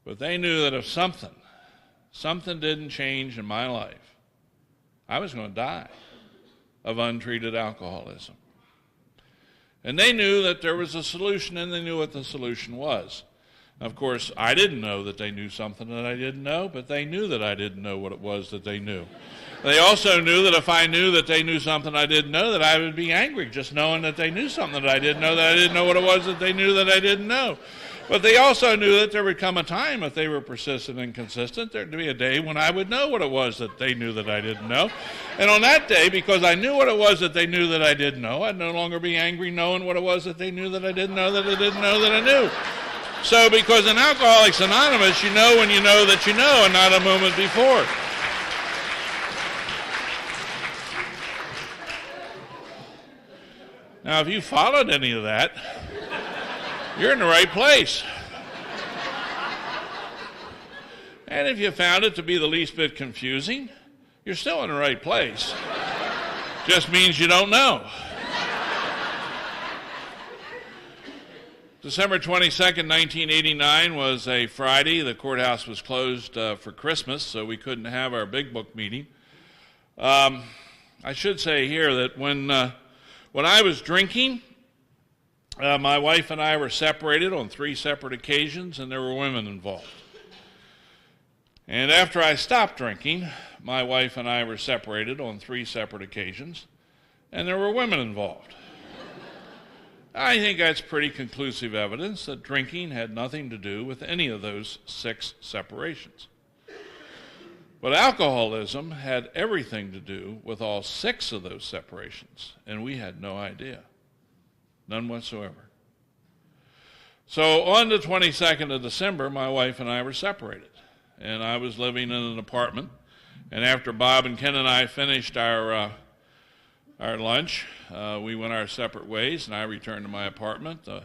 Speaker 1: But they knew that if something didn't change in my life, I was going to die of untreated alcoholism. And they knew that there was a solution, and they knew what the solution was. Of course, I didn't know that they knew something that I didn't know, but they knew that I didn't know what it was that they knew. They also knew that if I knew that they knew something I didn't know, that I would be angry just knowing that they knew something that I didn't know, that I didn't know what it was that they knew that I didn't know. But they also knew that there would come a time, if they were persistent and consistent, there'd be a day when I would know what it was that they knew that I didn't know. And on that day, because I knew what it was that they knew that I didn't know, I'd no longer be angry knowing what it was that they knew that I didn't know that I didn't know that I knew. So because in Alcoholics Anonymous, you know when you know that you know and not a moment before. Now, if you followed any of that, you're in the right place. And if you found it to be the least bit confusing, you're still in the right place. Just means you don't know. December 22nd, 1989 was a Friday. The courthouse was closed for Christmas, so we couldn't have our big book meeting. I should say here that when I was drinking, my wife and I were separated on 3 separate occasions, and there were women involved. And after I stopped drinking, my wife and I were separated on 3 separate occasions, and there were women involved. I think that's pretty conclusive evidence that drinking had nothing to do with any of those 6 separations. But alcoholism had everything to do with all 6 of those separations, and we had no idea. None whatsoever. So on the 22nd of December, my wife and I were separated, and I was living in an apartment. And after Bob and Ken and I finished our lunch, we went our separate ways, and I returned to my apartment. The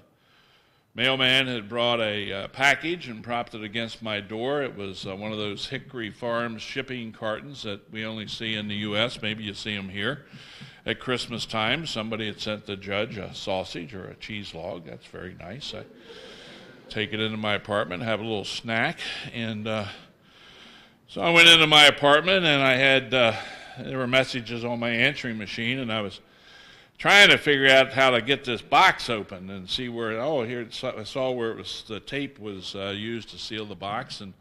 Speaker 1: mailman had brought a package and propped it against my door. It was one of those Hickory Farms shipping cartons that we only see in the U.S. Maybe you see them here. At Christmas time, somebody had sent the judge a sausage or a cheese log. That's very nice. I take it into my apartment, have a little snack, and so I went into my apartment, and I had there were messages on my answering machine, and I was trying to figure out how to get this box open and see where. Here I saw where it was. The tape was used to seal the box, and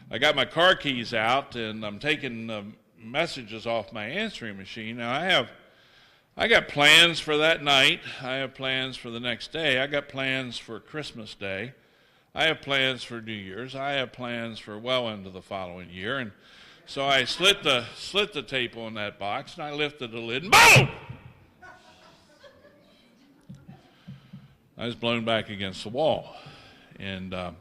Speaker 1: I got my car keys out, and I'm taking messages off my answering machine. Now I got plans for that night. I have plans for the next day. I got plans for Christmas Day. I have plans for New Year's. I have plans for well into the following year. And so I slit the tape on that box, and I lifted the lid, and boom! I was blown back against the wall. And a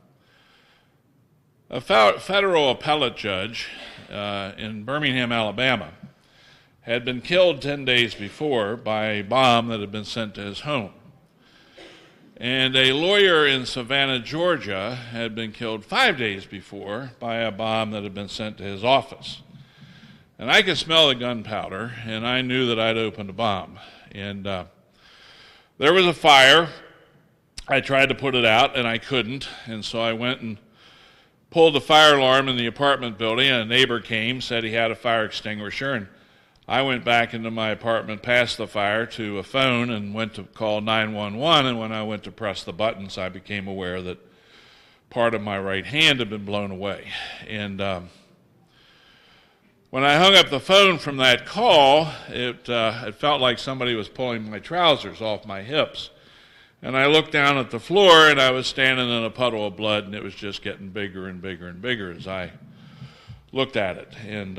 Speaker 1: federal appellate judge in Birmingham, Alabama, had been killed 10 days before by a bomb that had been sent to his home. And a lawyer in Savannah, Georgia, had been killed 5 days before by a bomb that had been sent to his office. And I could smell the gunpowder, and I knew that I'd opened a bomb. And there was a fire. I tried to put it out, and I couldn't. And so I went and pulled the fire alarm in the apartment building, and a neighbor came, said he had a fire extinguisher, and I went back into my apartment past the fire to a phone and went to call 911, and when I went to press the buttons, I became aware that part of my right hand had been blown away. And when I hung up the phone from that call, it felt like somebody was pulling my trousers off my hips. And I looked down at the floor, and I was standing in a puddle of blood, and it was just getting bigger and bigger and bigger as I looked at it. And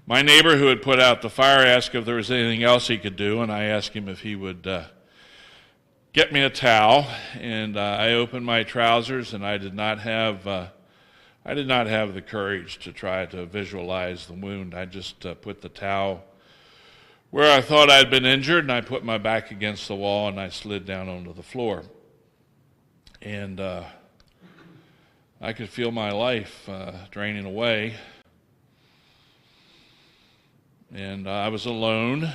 Speaker 1: my neighbor who had put out the fire asked if there was anything else he could do, and I asked him if he would get me a towel. And I opened my trousers, and I did not have the courage to try to visualize the wound. I just put the towel where I thought I'd been injured, and I put my back against the wall, and I slid down onto the floor. And I could feel my life draining away. And I was alone,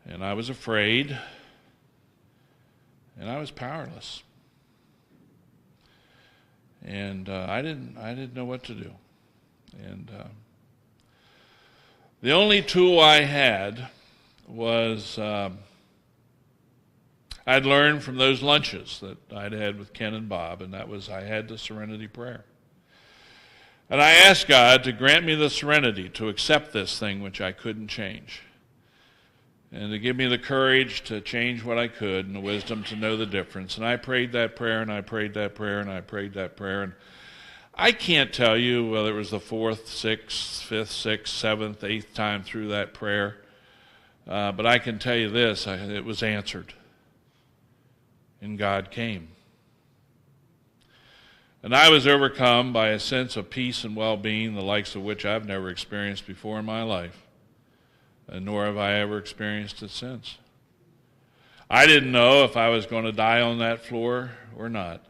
Speaker 1: and I was afraid, and I was powerless. And I didn't know what to do. And the only tool I had was I'd learned from those lunches that I'd had with Ken and Bob, and that was I had the serenity prayer. And I asked God to grant me the serenity to accept this thing which I couldn't change, and to give me the courage to change what I could and the wisdom to know the difference. And I prayed that prayer, and I prayed that prayer, and I prayed that prayer. And I can't tell you whether it was the 4th, 6th, 5th, 6th, 7th, 8th time through that prayer, but I can tell you this, it was answered. And God came. And I was overcome by a sense of peace and well-being, the likes of which I've never experienced before in my life, and nor have I ever experienced it since. I didn't know if I was going to die on that floor or not.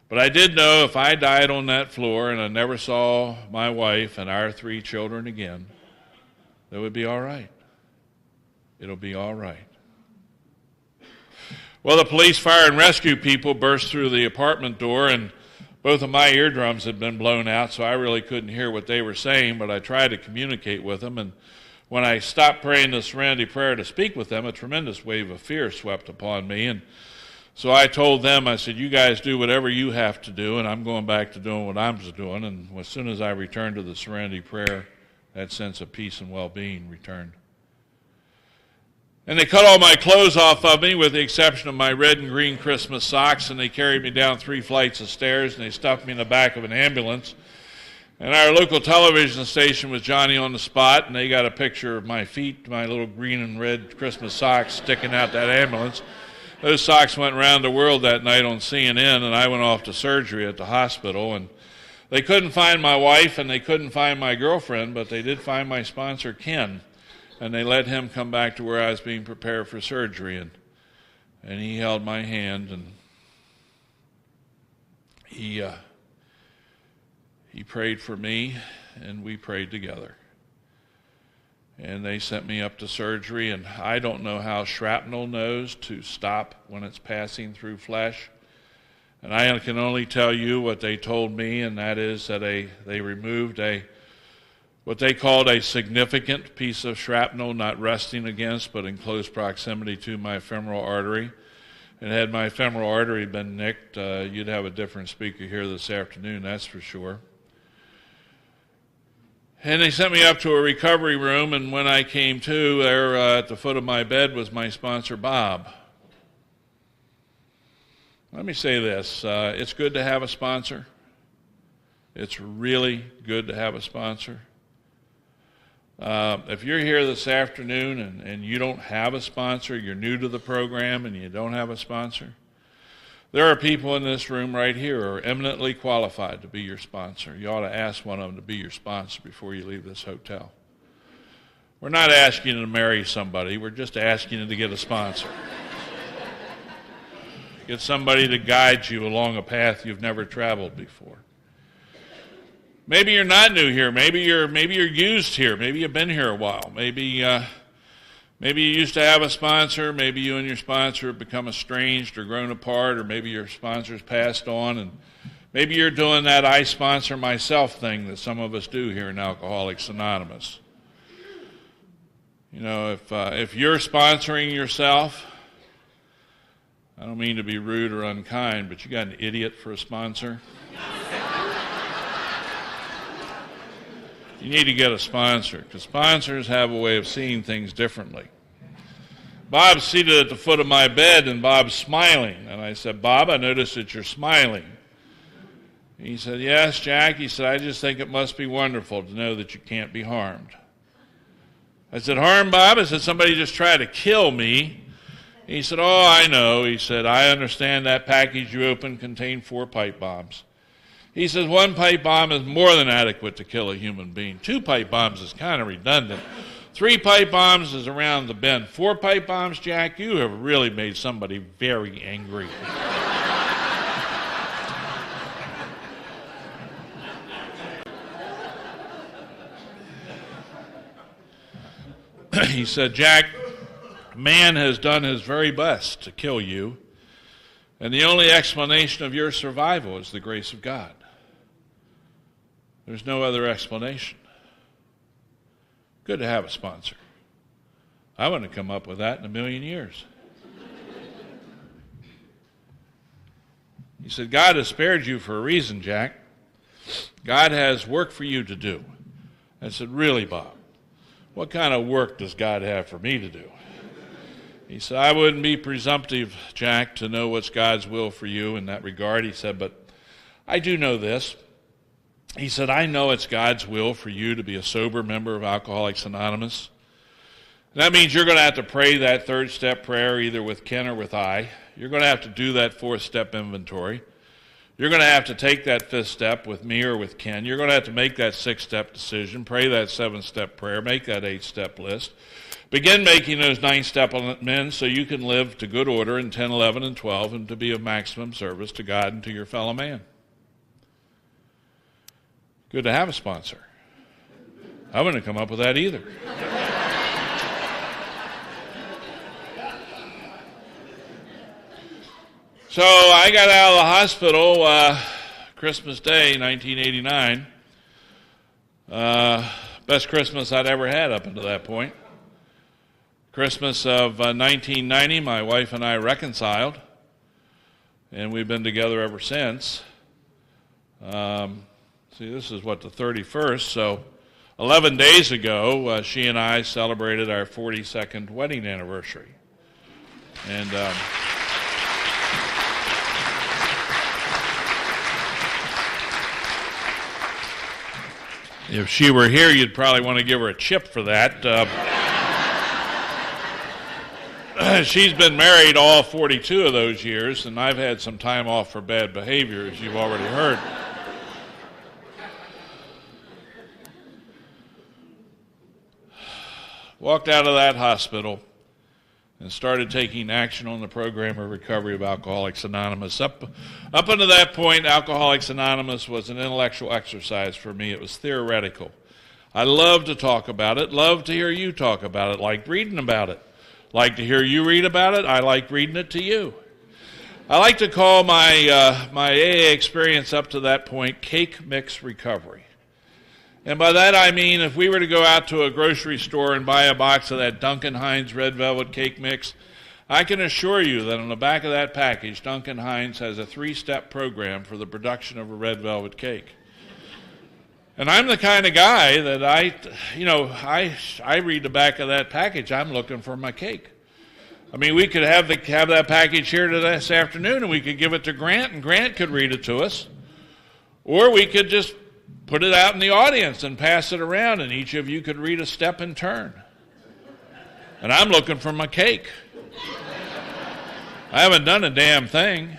Speaker 1: But I did know if I died on that floor and I never saw my wife and our 3 children again, that would be all right. It'll be all right. Well, the police, fire, and rescue people burst through the apartment door, and both of my eardrums had been blown out, so I really couldn't hear what they were saying, but I tried to communicate with them. And when I stopped praying the serenity prayer to speak with them, a tremendous wave of fear swept upon me. And so I told them, I said, you guys do whatever you have to do, and I'm going back to doing what I was doing. And as soon as I returned to the serenity prayer, that sense of peace and well-being returned. And they cut all my clothes off of me with the exception of my red and green Christmas socks, and they carried me down 3 flights of stairs, and they stuffed me in the back of an ambulance. And our local television station was Johnny on the Spot, and they got a picture of my feet, my little green and red Christmas socks sticking out that ambulance. Those socks went around the world that night on CNN, and I went off to surgery at the hospital. And they couldn't find my wife, and they couldn't find my girlfriend, but they did find my sponsor, Ken. And they let him come back to where I was being prepared for surgery. And he held my hand, and he prayed for me, and we prayed together. And they sent me up to surgery, and I don't know how shrapnel knows to stop when it's passing through flesh. And I can only tell you what they told me, and that is that they removed what they called a significant piece of shrapnel, not resting against, but in close proximity to my femoral artery. And had my femoral artery been nicked, you'd have a different speaker here this afternoon, that's for sure. And they sent me up to a recovery room, and when I came to, there at the foot of my bed was my sponsor, Bob. Let me say this, it's good to have a sponsor. It's really good to have a sponsor. If you're here this afternoon and you don't have a sponsor, you're new to the program and you don't have a sponsor, there are people in this room right here who are eminently qualified to be your sponsor. You ought to ask one of them to be your sponsor before you leave this hotel. We're not asking you to marry somebody. We're just asking you to get a sponsor. Get somebody to guide you along a path you've never traveled before. Maybe you're not new here. Maybe you're used here. Maybe you've been here a while. Maybe you used to have a sponsor. Maybe you and your sponsor have become estranged or grown apart, or maybe your sponsor's passed on, and maybe you're doing that I sponsor myself thing that some of us do here in Alcoholics Anonymous. You know, if you're sponsoring yourself, I don't mean to be rude or unkind, but you got an idiot for a sponsor. You need to get a sponsor, because sponsors have a way of seeing things differently. Bob's seated at the foot of my bed, and Bob's smiling. And I said, Bob, I noticed that you're smiling. He said, yes, Jack. He said, I just think it must be wonderful to know that you can't be harmed. I said, harm, Bob? I said, somebody just tried to kill me. He said, oh, I know. He said, I understand that package you opened contained 4 pipe bombs. He says 1 pipe bomb is more than adequate to kill a human being. 2 pipe bombs is kind of redundant. 3 pipe bombs is around the bend. 4 pipe bombs, Jack, you have really made somebody very angry. He said, Jack, man has done his very best to kill you, and the only explanation of your survival is the grace of God. There's no other explanation. Good to have a sponsor. I wouldn't have come up with that in a million years. He said, God has spared you for a reason, Jack. God has work for you to do. I said, really, Bob? What kind of work does God have for me to do? He said, I wouldn't be presumptive, Jack, to know what's God's will for you in that regard. He said, but I do know this. He said, I know it's God's will for you to be a sober member of Alcoholics Anonymous. That means you're going to have to pray that third step prayer either with Ken or with I. You're going to have to do that fourth step inventory. You're going to have to take that fifth step with me or with Ken. You're going to have to make that sixth step decision, pray that seventh step prayer, make that eighth step list. Begin making those ninth step amends so you can live to good order in 10, 11, and 12 and to be of maximum service to God and to your fellow man. Good to have a sponsor. I wouldn't have come up with that either. So I got out of the hospital Christmas Day, 1989. Best Christmas I'd ever had up until that point. Christmas of 1990, my wife and I reconciled, and we've been together ever since. See, this is what, the 31st, so 11 days ago, she and I celebrated our 42nd wedding anniversary. And if she were here, you'd probably want to give her a chip for that. She's been married all 42 of those years, and I've had some time off for bad behavior, as you've already heard. Walked out of that hospital and started taking action on the program of recovery of Alcoholics Anonymous. Up until that point, Alcoholics Anonymous was an intellectual exercise for me. It was theoretical. I loved to talk about it, loved to hear you talk about it, liked reading about it. Like to hear you read about it, I like reading it to you. I like to call my AA experience up to that point cake mix recovery. And by that I mean if we were to go out to a grocery store and buy a box of that Duncan Hines Red Velvet Cake Mix, I can assure you that on the back of that package, Duncan Hines has a 3-step program for the production of a red velvet cake. And I'm the kind of guy that I read the back of that package, I'm looking for my cake. I mean, we could have that package here this afternoon and we could give it to Grant and Grant could read it to us. Or we could just put it out in the audience and pass it around and each of you could read a step in turn. And I'm looking for my cake. I haven't done a damn thing.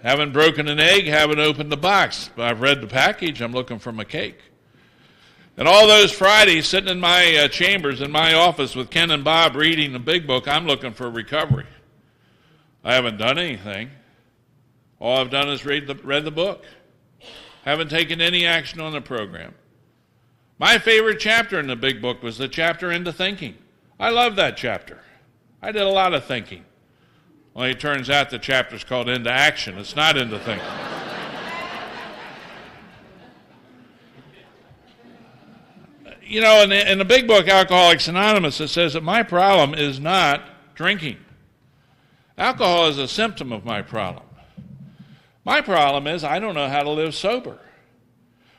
Speaker 1: Haven't broken an egg, haven't opened the box. I've read the package, I'm looking for my cake. And all those Fridays sitting in my chambers in my office with Ken and Bob reading the big book, I'm looking for recovery. I haven't done anything. All I've done is read the book. Haven't taken any action on the program. My favorite chapter in the big book was the chapter Into Thinking. I love that chapter. I did a lot of thinking. Well, it turns out the chapter's called Into Action. It's not Into Thinking. You know, in the big book, Alcoholics Anonymous, it says that my problem is not drinking. Alcohol is a symptom of my problem. My problem is I don't know how to live sober.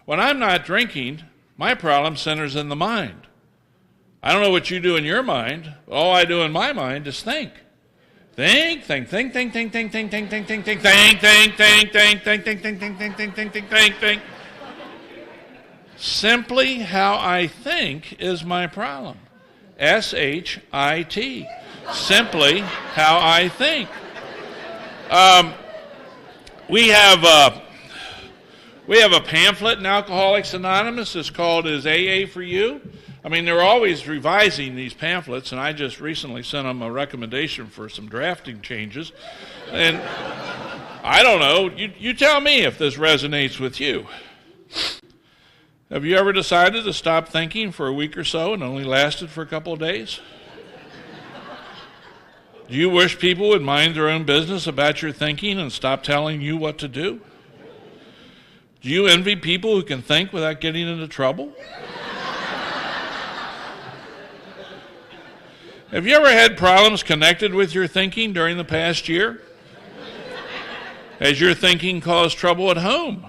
Speaker 1: When I'm not drinking, my problem centers in the mind. I don't know what you do in your mind. All I do in my mind is think. Think. Simply how I think is my problem. S-H-I-T. Simply how I think. We have a pamphlet in Alcoholics Anonymous. It's called Is AA for You? I mean, they're always revising these pamphlets, and I just recently sent them a recommendation for some drafting changes. And I don't know. You tell me if this resonates with you. Have you ever decided to stop thinking for a week or so and only lasted for a couple of days? Do you wish people would mind their own business about your thinking and stop telling you what to do? Do you envy people who can think without getting into trouble? Have you ever had problems connected with your thinking during the past year? Has your thinking caused trouble at home?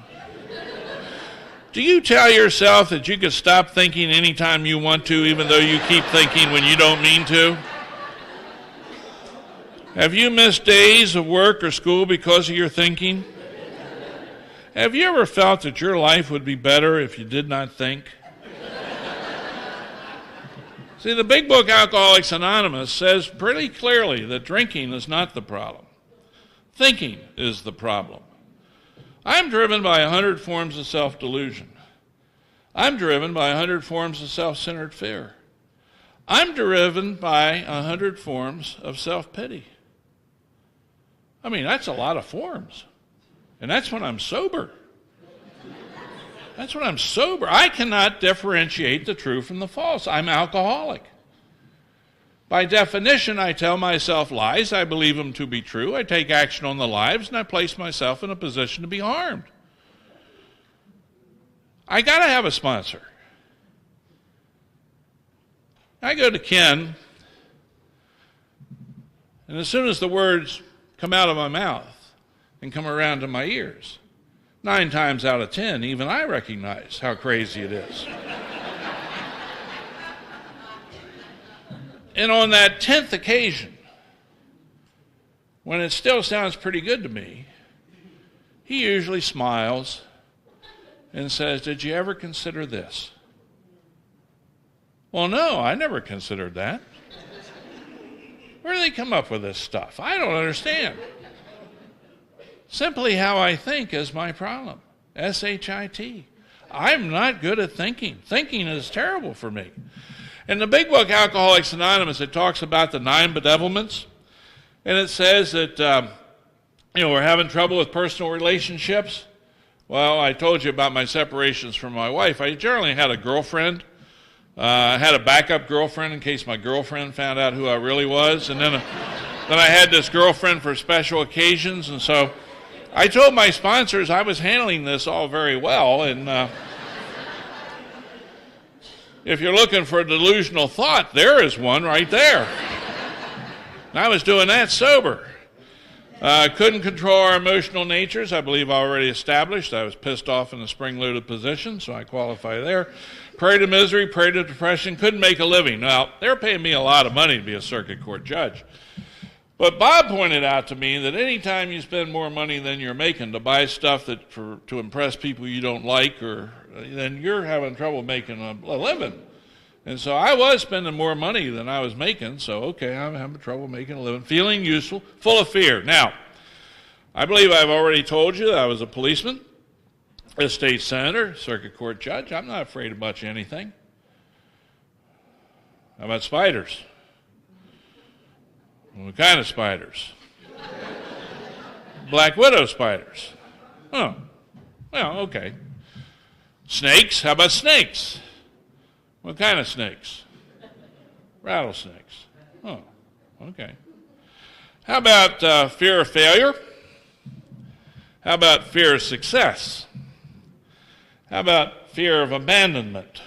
Speaker 1: Do you tell yourself that you can stop thinking anytime you want to, even though you keep thinking when you don't mean to? Have you missed days of work or school because of your thinking? Have you ever felt that your life would be better if you did not think? See, the big book, Alcoholics Anonymous, says pretty clearly that drinking is not the problem. Thinking is the problem. I'm driven by 100 forms of self-delusion. I'm driven by 100 forms of self-centered fear. I'm driven by 100 forms of self-pity. I mean, that's a lot of forms. And that's when I'm sober. That's when I'm sober. I cannot differentiate the true from the false. I'm alcoholic. By definition, I tell myself lies. I believe them to be true. I take action on the lies, and I place myself in a position to be harmed. I got to have a sponsor. I go to Ken, and as soon as the words come out of my mouth and come around to my ears, 9 times out of 10, even I recognize how crazy it is. And on that 10th occasion, when it still sounds pretty good to me, he usually smiles and says, "Did you ever consider this?" Well, no, I never considered that. Where do they come up with this stuff? I don't understand. Simply how I think is my problem. S-H-I-T. I'm not good at thinking. Thinking is terrible for me. In the big book, Alcoholics Anonymous, it talks about the 9 bedevilments. And it says that, we're having trouble with personal relationships. Well, I told you about my separations from my wife. I generally had a girlfriend. I had a backup girlfriend in case my girlfriend found out who I really was. And then I had this girlfriend for special occasions. And so I told my sponsors I was handling this all very well. And if you're looking for a delusional thought, there is one right there. And I was doing that sober. Couldn't control our emotional natures. I believe I already established. I was pissed off in a spring-loaded position, so I qualify there. Prey to misery, prey to depression, couldn't make a living. Now, they're paying me a lot of money to be a circuit court judge. But Bob pointed out to me that any time you spend more money than you're making to buy stuff to impress people you don't like, then you're having trouble making a living. And so I was spending more money than I was making, so okay, I'm having trouble making a living. Feeling useful, full of fear. Now, I believe I've already told you that I was a policeman, a state senator, circuit court judge. I'm not afraid of much anything. How about spiders? What kind of spiders? Black widow spiders. Oh, well, okay. Snakes? How about snakes? What kind of snakes? Rattlesnakes. Oh, okay. How about fear of failure? How about fear of success? How about fear of abandonment?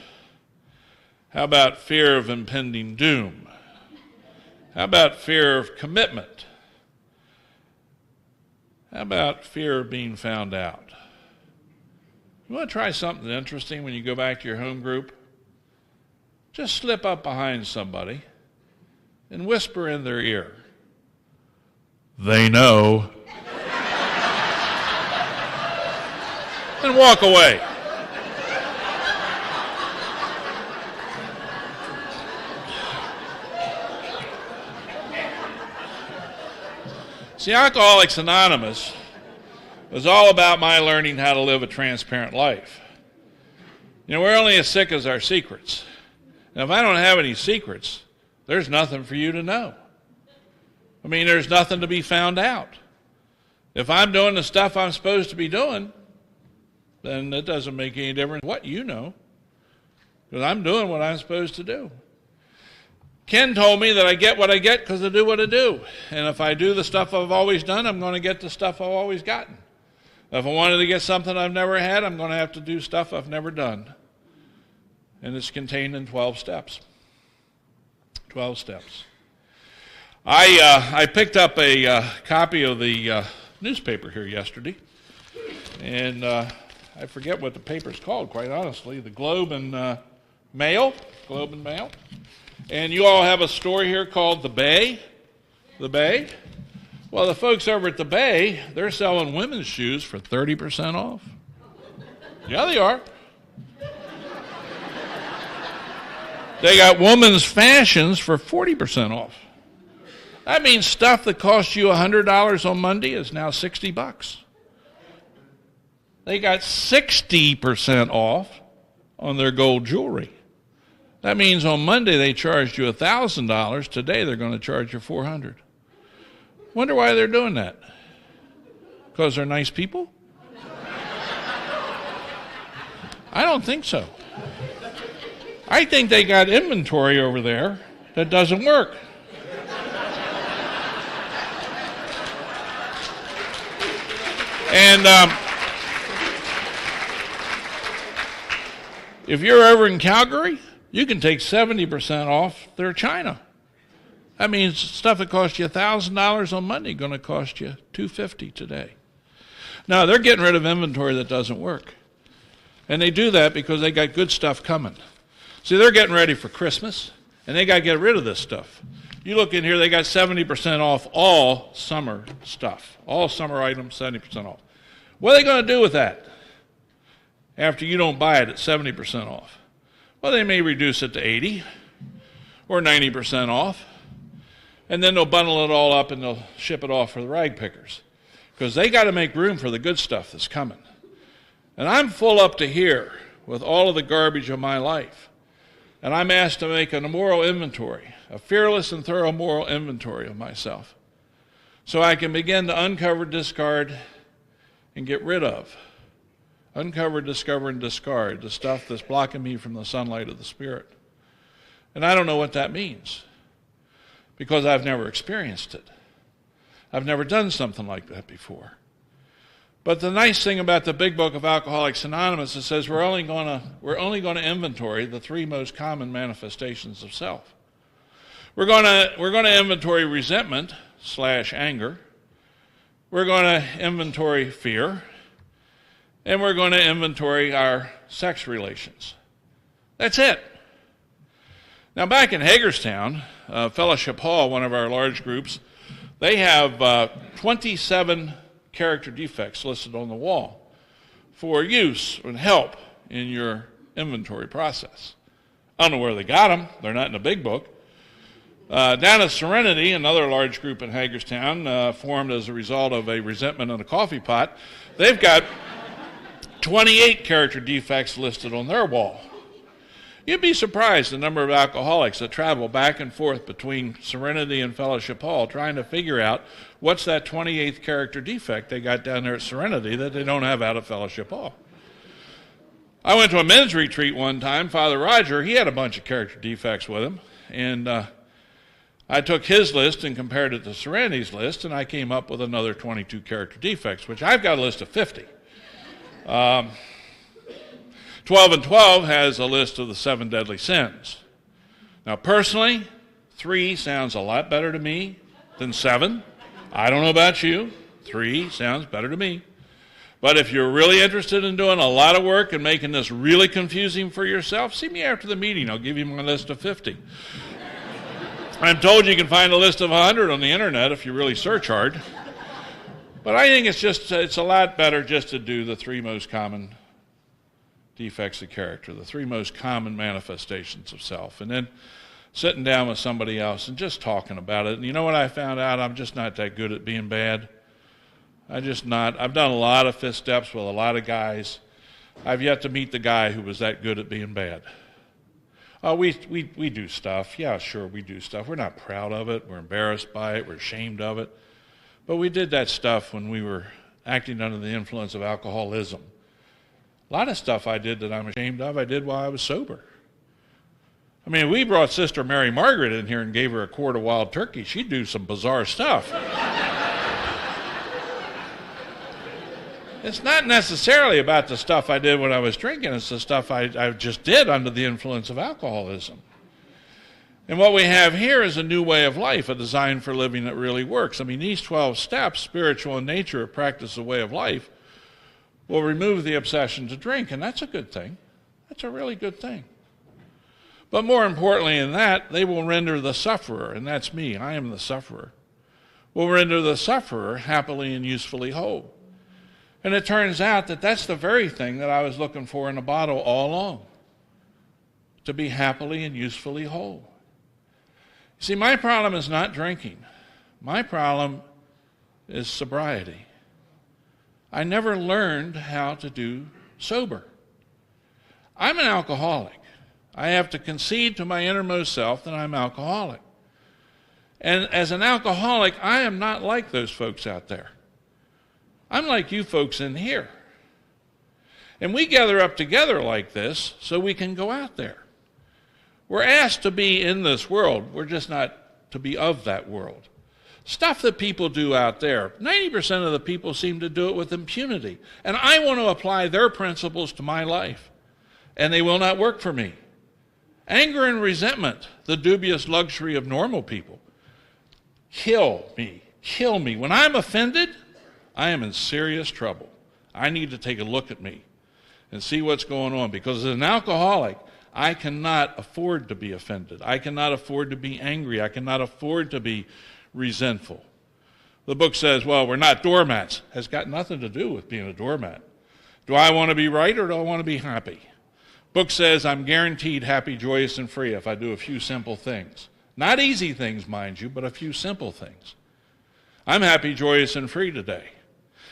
Speaker 1: How about fear of impending doom? How about fear of commitment? How about fear of being found out? You want to try something interesting when you go back to your home group? Just slip up behind somebody and whisper in their ear, "They know," and walk away. See, Alcoholics Anonymous was all about my learning how to live a transparent life. We're only as sick as our secrets. And if I don't have any secrets, there's nothing for you to know. I mean, there's nothing to be found out. If I'm doing the stuff I'm supposed to be doing, then it doesn't make any difference what you know. because I'm doing what I'm supposed to do. Ken told me that I get what I get because I do what I do. And if I do the stuff I've always done, I'm going to get the stuff I've always gotten. If I wanted to get something I've never had, I'm going to have to do stuff I've never done. And it's contained in 12 steps. 12 steps. I picked up a copy of the newspaper here yesterday. And I forget what the paper's called, quite honestly. The Globe and Mail. Globe and Mail. And you all have a store here called The Bay. The Bay. Well, the folks over at The Bay, they're selling women's shoes for 30% off. Yeah, they are. They got women's fashions for 40% off. That means stuff that cost you $100 on Monday is now $60. They got 60% off on their gold jewelry. That means on Monday they charged you $1,000. Today they're going to charge you $400. Wonder why they're doing that? Because they're nice people? I don't think so. I think they got inventory over there that doesn't work. And if you're over in Calgary, you can take 70% off their china. That means stuff that cost you $1,000 on Monday going to cost you $250 today. Now, they're getting rid of inventory that doesn't work. And they do that because they got good stuff coming. See, they're getting ready for Christmas, and they got to get rid of this stuff. You look in here, they got 70% off all summer stuff. All summer items, 70% off. What are they going to do with that after you don't buy it at 70% off? Well, they may reduce it to 80 or 90% off, and then they'll bundle it all up and they'll ship it off for the rag pickers because they got to make room for the good stuff that's coming. And I'm full up to here with all of the garbage of my life, and I'm asked to make a moral inventory, a fearless and thorough moral inventory of myself, so I can begin to uncover, discard, and get rid of. Uncover, discover, and discard the stuff that's blocking me from the sunlight of the Spirit. And I don't know what that means because I've never experienced it. I've never done something like that before. But the nice thing about the big book of Alcoholics Anonymous, it says we're only going to inventory the three most common manifestations of self. We're going to inventory resentment / anger. We're going to inventory fear. And we're going to inventory our sex relations. That's it. Now, back in Hagerstown, Fellowship Hall, one of our large groups, they have 27 character defects listed on the wall for use and help in your inventory process. I don't know where they got them. They're not in the big book. Down at Serenity, another large group in Hagerstown, formed as a result of a resentment in a coffee pot, they've got 28 character defects listed on their wall. You'd be surprised the number of alcoholics that travel back and forth between Serenity and Fellowship Hall trying to figure out what's that 28th character defect they got down there at Serenity that they don't have out at Fellowship Hall. I went to a men's retreat one time. Father Roger, he had a bunch of character defects with him, and I took his list and compared it to Serenity's list, and I came up with another 22 character defects, which I've got a list of 50. 12 and 12 has a list of the 7 deadly sins. Now, personally, 3 sounds a lot better to me than 7. I don't know about you. 3 sounds better to me. But if you're really interested in doing a lot of work and making this really confusing for yourself, see me after the meeting. I'll give you my list of 50. I'm told you can find a list of 100 on the internet if you really search hard. But I think it's a lot better just to do the 3 most common defects of character, the 3 most common manifestations of self, and then sitting down with somebody else and just talking about it. And you know what I found out? I'm just not that good at being bad. I'm just not. I've done a lot of 5th steps with a lot of guys. I've yet to meet the guy who was that good at being bad. We do stuff. Yeah, sure, we do stuff. We're not proud of it. We're embarrassed by it. We're ashamed of it. But we did that stuff when we were acting under the influence of alcoholism. A lot of stuff I did that I'm ashamed of, I did while I was sober. I mean, if we brought Sister Mary Margaret in here and gave her a quart of wild turkey, she'd do some bizarre stuff. It's not necessarily about the stuff I did when I was drinking. It's the stuff I just did under the influence of alcoholism. And what we have here is a new way of life, a design for living that really works. I mean, these 12 steps, spiritual in nature, practice a way of life, will remove the obsession to drink, and that's a good thing. That's a really good thing. But more importantly than that, they will render the sufferer, and that's me, I am the sufferer, will render the sufferer happily and usefully whole. And it turns out that that's the very thing that I was looking for in a bottle all along, to be happily and usefully whole. See, my problem is not drinking. My problem is sobriety. I never learned how to do sober. I'm an alcoholic. I have to concede to my innermost self that I'm alcoholic. And as an alcoholic, I am not like those folks out there. I'm like you folks in here. And we gather up together like this so we can go out there. We're asked to be in this world. We're just not to be of that world. Stuff that people do out there, 90% of the people seem to do it with impunity. And I want to apply their principles to my life. And they will not work for me. Anger and resentment, the dubious luxury of normal people, kill me. Kill me. When I'm offended, I am in serious trouble. I need to take a look at me and see what's going on. Because as an alcoholic, I cannot afford to be offended. I cannot afford to be angry. I cannot afford to be resentful. The book says, well, we're not doormats. It has got nothing to do with being a doormat. Do I want to be right or do I want to be happy? Book says I'm guaranteed happy, joyous, and free if I do a few simple things. Not easy things, mind you, but a few simple things. I'm happy, joyous, and free today.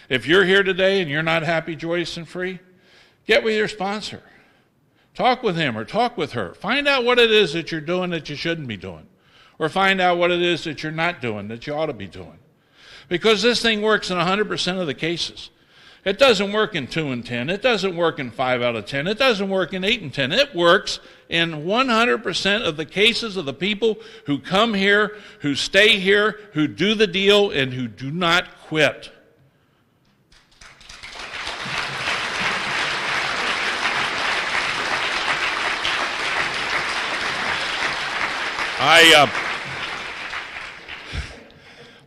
Speaker 1: If you're here today and you're not happy, joyous, and free, get with your sponsor. Talk with him or talk with her. Find out what it is that you're doing that you shouldn't be doing. Or find out what it is that you're not doing that you ought to be doing. Because this thing works in 100% of the cases. It doesn't work in 2 and 10. It doesn't work in 5 out of 10. It doesn't work in 8 and 10. It works in 100% of the cases of the people who come here, who stay here, who do the deal, and who do not quit. A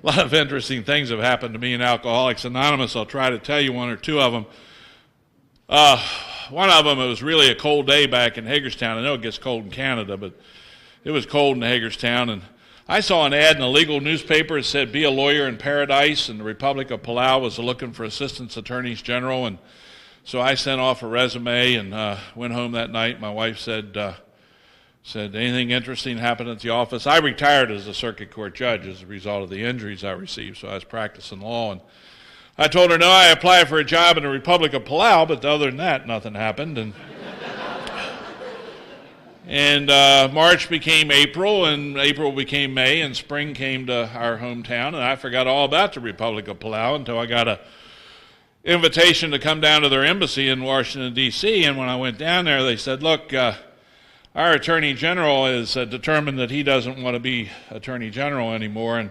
Speaker 1: lot of interesting things have happened to me in Alcoholics Anonymous. I'll try to tell you one or two of them. One of them, it was really a cold day back in Hagerstown. I know it gets cold in Canada, but it was cold in Hagerstown. And I saw an ad in a legal newspaper. It said, be a lawyer in paradise. And the Republic of Palau was looking for assistant attorneys general. And so I sent off a resume and went home that night. My wife said, anything interesting happened at the office? I retired as a circuit court judge as a result of the injuries I received, so I was practicing law. And I told her, no, I applied for a job in the Republic of Palau, but other than that, nothing happened. And March became April, and April became May, and spring came to our hometown, and I forgot all about the Republic of Palau until I got an invitation to come down to their embassy in Washington, D.C., and when I went down there, they said, look, our Attorney General is determined that he doesn't want to be Attorney General anymore, and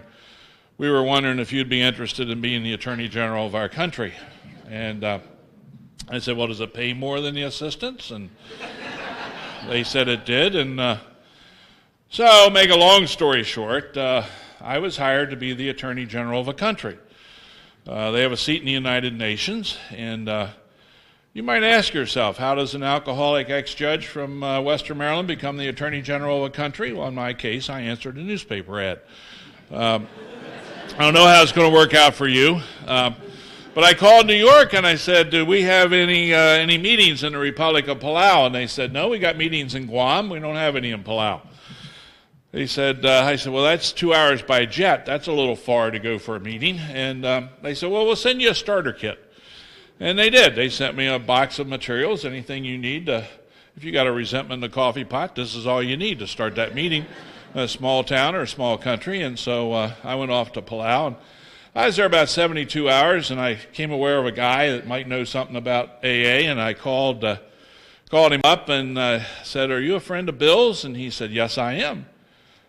Speaker 1: we were wondering if you'd be interested in being the Attorney General of our country. And I said, well, does it pay more than the assistants? And they said it did. And so, make a long story short, I was hired to be the Attorney General of a country. They have a seat in the United Nations, and you might ask yourself, how does an alcoholic ex-judge from Western Maryland become the Attorney General of a country? Well, in my case, I answered a newspaper ad. I don't know how it's going to work out for you, but I called New York and I said, do we have any meetings in the Republic of Palau? And they said, no, we got meetings in Guam. We don't have any in Palau. I said, well, that's 2 hours by jet. That's a little far to go for a meeting. And they said, well, we'll send you a starter kit. And they did. They sent me a box of materials, anything you need. If you got a resentment in the coffee pot, this is all you need to start that meeting, a small town or a small country. And so I went off to Palau. And I was there about 72 hours, and I came aware of a guy that might know something about AA, and I called Called him up and said, "Are you a friend of Bill's?" And he said, "Yes, I am."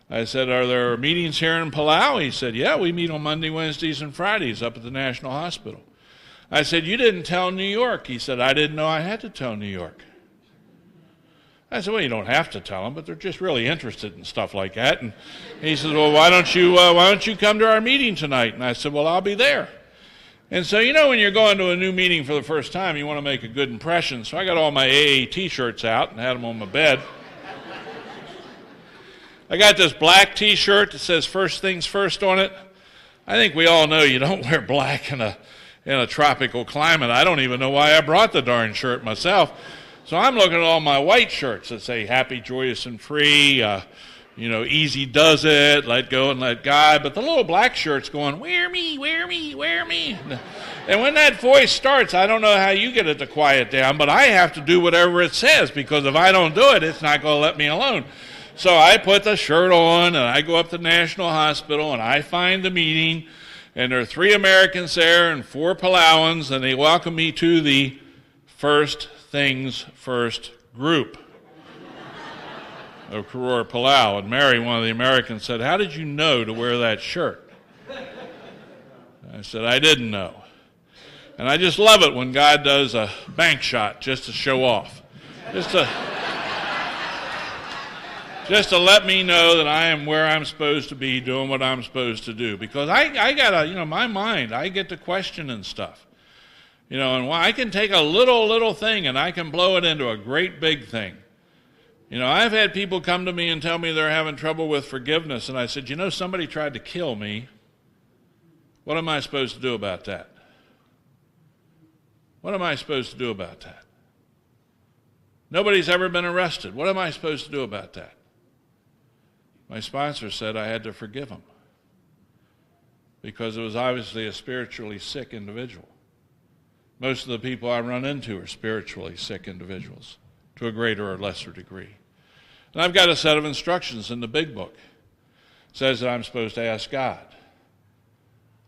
Speaker 1: I said, "Are there meetings here in Palau?" He said, "Yeah, we meet on Monday, Wednesdays, and Fridays up at the National Hospital." I said, "You didn't tell New York." He said, "I didn't know I had to tell New York." I said, "Well, you don't have to tell them, but they're just really interested in stuff like that." And he said, "Well, why don't you come to our meeting tonight?" And I said, "Well, I'll be there." And so, when you're going to a new meeting for the first time, you want to make a good impression. So I got all my AA T-shirts out and had them on my bed. I got this black T-shirt that says "First Things First" on it. I think we all know you don't wear black in a tropical climate. I don't even know why I brought the darn shirt myself. So I'm looking at all my white shirts that say "Happy, Joyous, and Free," "Easy Does It," "Let Go and Let God." But the little black shirt's going, "Wear me, wear me, wear me." And when that voice starts, I don't know how you get it to quiet down, but I have to do whatever it says, because if I don't do it, it's not going to let me alone. So I put the shirt on, and I go up to the National Hospital, and I find the meeting, and there are 3 Americans there and 4 Palauans, and they welcome me to the First Things First group of Koror, Palau. And Mary, one of the Americans, said, "How did you know to wear that shirt?" I said, "I didn't know." And I just love it when God does a bank shot just to show off. Just to let me know that I am where I'm supposed to be, doing what I'm supposed to do. Because I got my mind, I get to questioning stuff. And I can take a little thing and I can blow it into a great big thing. I've had people come to me and tell me they're having trouble with forgiveness, and I said, somebody tried to kill me. What am I supposed to do about that? What am I supposed to do about that? Nobody's ever been arrested. What am I supposed to do about that? My sponsor said I had to forgive him, because it was obviously a spiritually sick individual. Most of the people I run into are spiritually sick individuals, to a greater or lesser degree. And I've got a set of instructions in the big book. It says that I'm supposed to ask God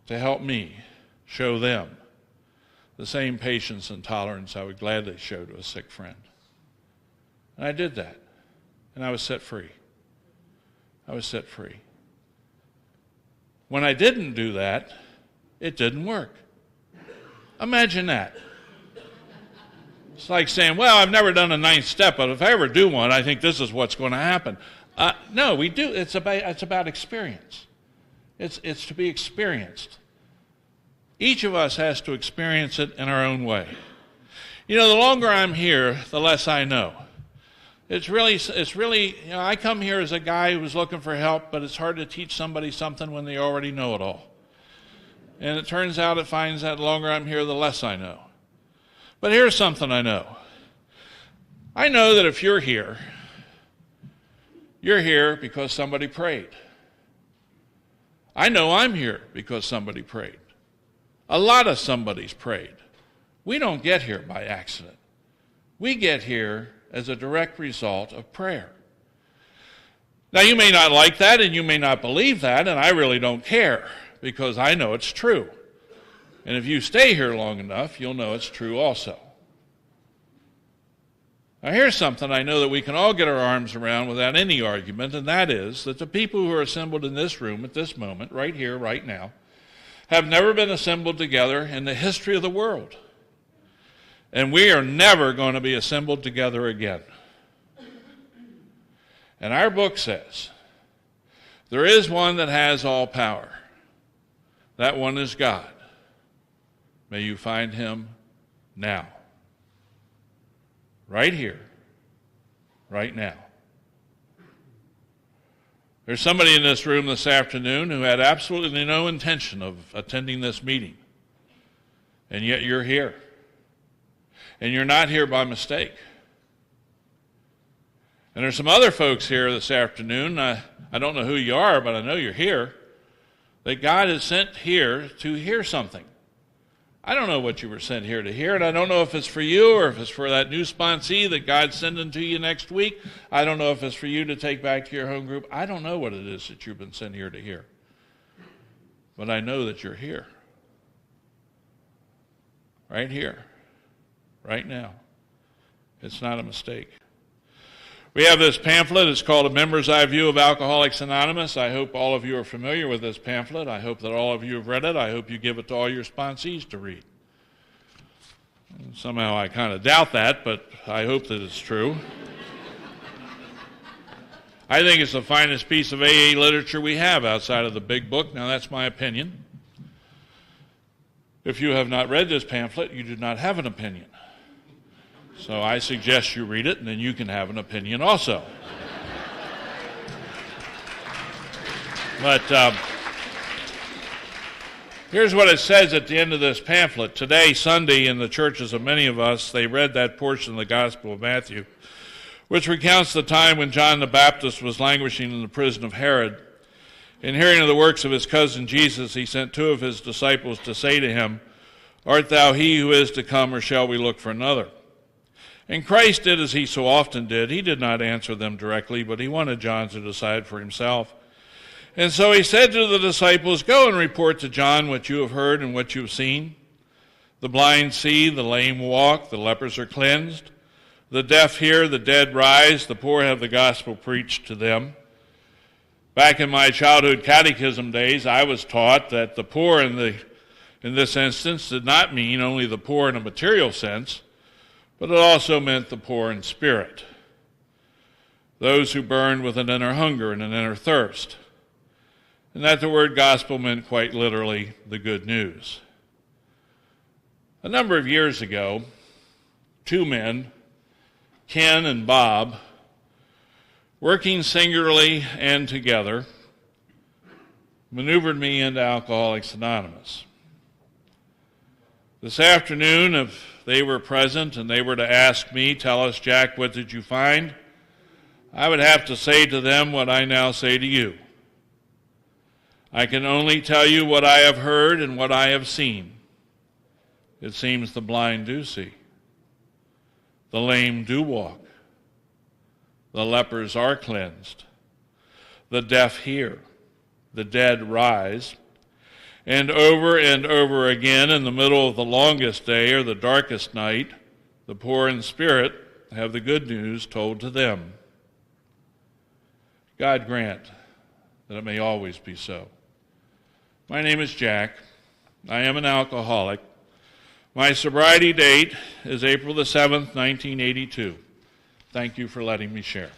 Speaker 1: to help me show them the same patience and tolerance I would gladly show to a sick friend. And I did that, and I was set free. I was set free. When I didn't do that, it didn't work. Imagine that. It's like saying, "Well, I've never done a 9th step, but if I ever do one, I think this is what's going to happen." No, we do. It's about experience. It's to be experienced. Each of us has to experience it in our own way. The longer I'm here, the less I know. It's really, I come here as a guy who's looking for help, but it's hard to teach somebody something when they already know it all. And it turns out it finds that the longer I'm here, the less I know. But here's something I know. I know that if you're here because somebody prayed. I know I'm here because somebody prayed. A lot of somebody's prayed. We don't get here by accident. We get here as a direct result of prayer. Now, you may not like that, and you may not believe that, and I really don't care, because I know it's true. And if you stay here long enough, you'll know it's true also. Now, here's something I know that we can all get our arms around without any argument, and that is that the people who are assembled in this room at this moment, right here, right now, have never been assembled together in the history of the world. And we are never going to be assembled together again. And our book says, there is one that has all power. That one is God. May you find him now. Right here. Right now. There's somebody in this room this afternoon who had absolutely no intention of attending this meeting. And yet you're here. And you're not here by mistake. And there's some other folks here this afternoon. I don't know who you are, but I know you're here. That God has sent here to hear something. I don't know what you were sent here to hear, and I don't know if it's for you or if it's for that new sponsee that God's sending to you next week. I don't know if it's for you to take back to your home group. I don't know what it is that you've been sent here to hear. But I know that you're here. Right here. Right now. It's not a mistake. We have this pamphlet. It's called A Member's Eye View of Alcoholics Anonymous. I hope all of you are familiar with this pamphlet. I hope that all of you have read it. I hope you give it to all your sponsees to read. Somehow I kind of doubt that, but I hope that it's true. I think it's the finest piece of AA literature we have outside of the big book. Now, that's my opinion. If you have not read this pamphlet, you do not have an opinion. So I suggest you read it, and then you can have an opinion also. But here's what it says at the end of this pamphlet. Today, Sunday, in the churches of many of us, they read that portion of the Gospel of Matthew, which recounts the time when John the Baptist was languishing in the prison of Herod. In hearing of the works of his cousin Jesus, he sent 2 of his disciples to say to him, "Art thou he who is to come, or shall we look for another?" And Christ did as he so often did. He did not answer them directly, but he wanted John to decide for himself. And so he said to the disciples, "Go and report to John what you have heard and what you have seen. The blind see, the lame walk, the lepers are cleansed, the deaf hear, the dead rise, the poor have the gospel preached to them." Back in my childhood catechism days, I was taught that the poor in this instance did not mean only the poor in a material sense, but it also meant the poor in spirit, those who burned with an inner hunger and an inner thirst, and that the word gospel meant quite literally the good news. A number of years ago, 2 men, Ken and Bob, working singularly and together, maneuvered me into Alcoholics Anonymous. This afternoon, if they were present and they were to ask me, "Tell us, Jack, what did you find?" I would have to say to them what I now say to you. I can only tell you what I have heard and what I have seen. It seems the blind do see. The lame do walk. The lepers are cleansed. The deaf hear. The dead rise. And over again, in the middle of the longest day or the darkest night, the poor in spirit have the good news told to them. God grant that it may always be so. My name is Jack. I am an alcoholic. My sobriety date is April the 7th, 1982. Thank you for letting me share.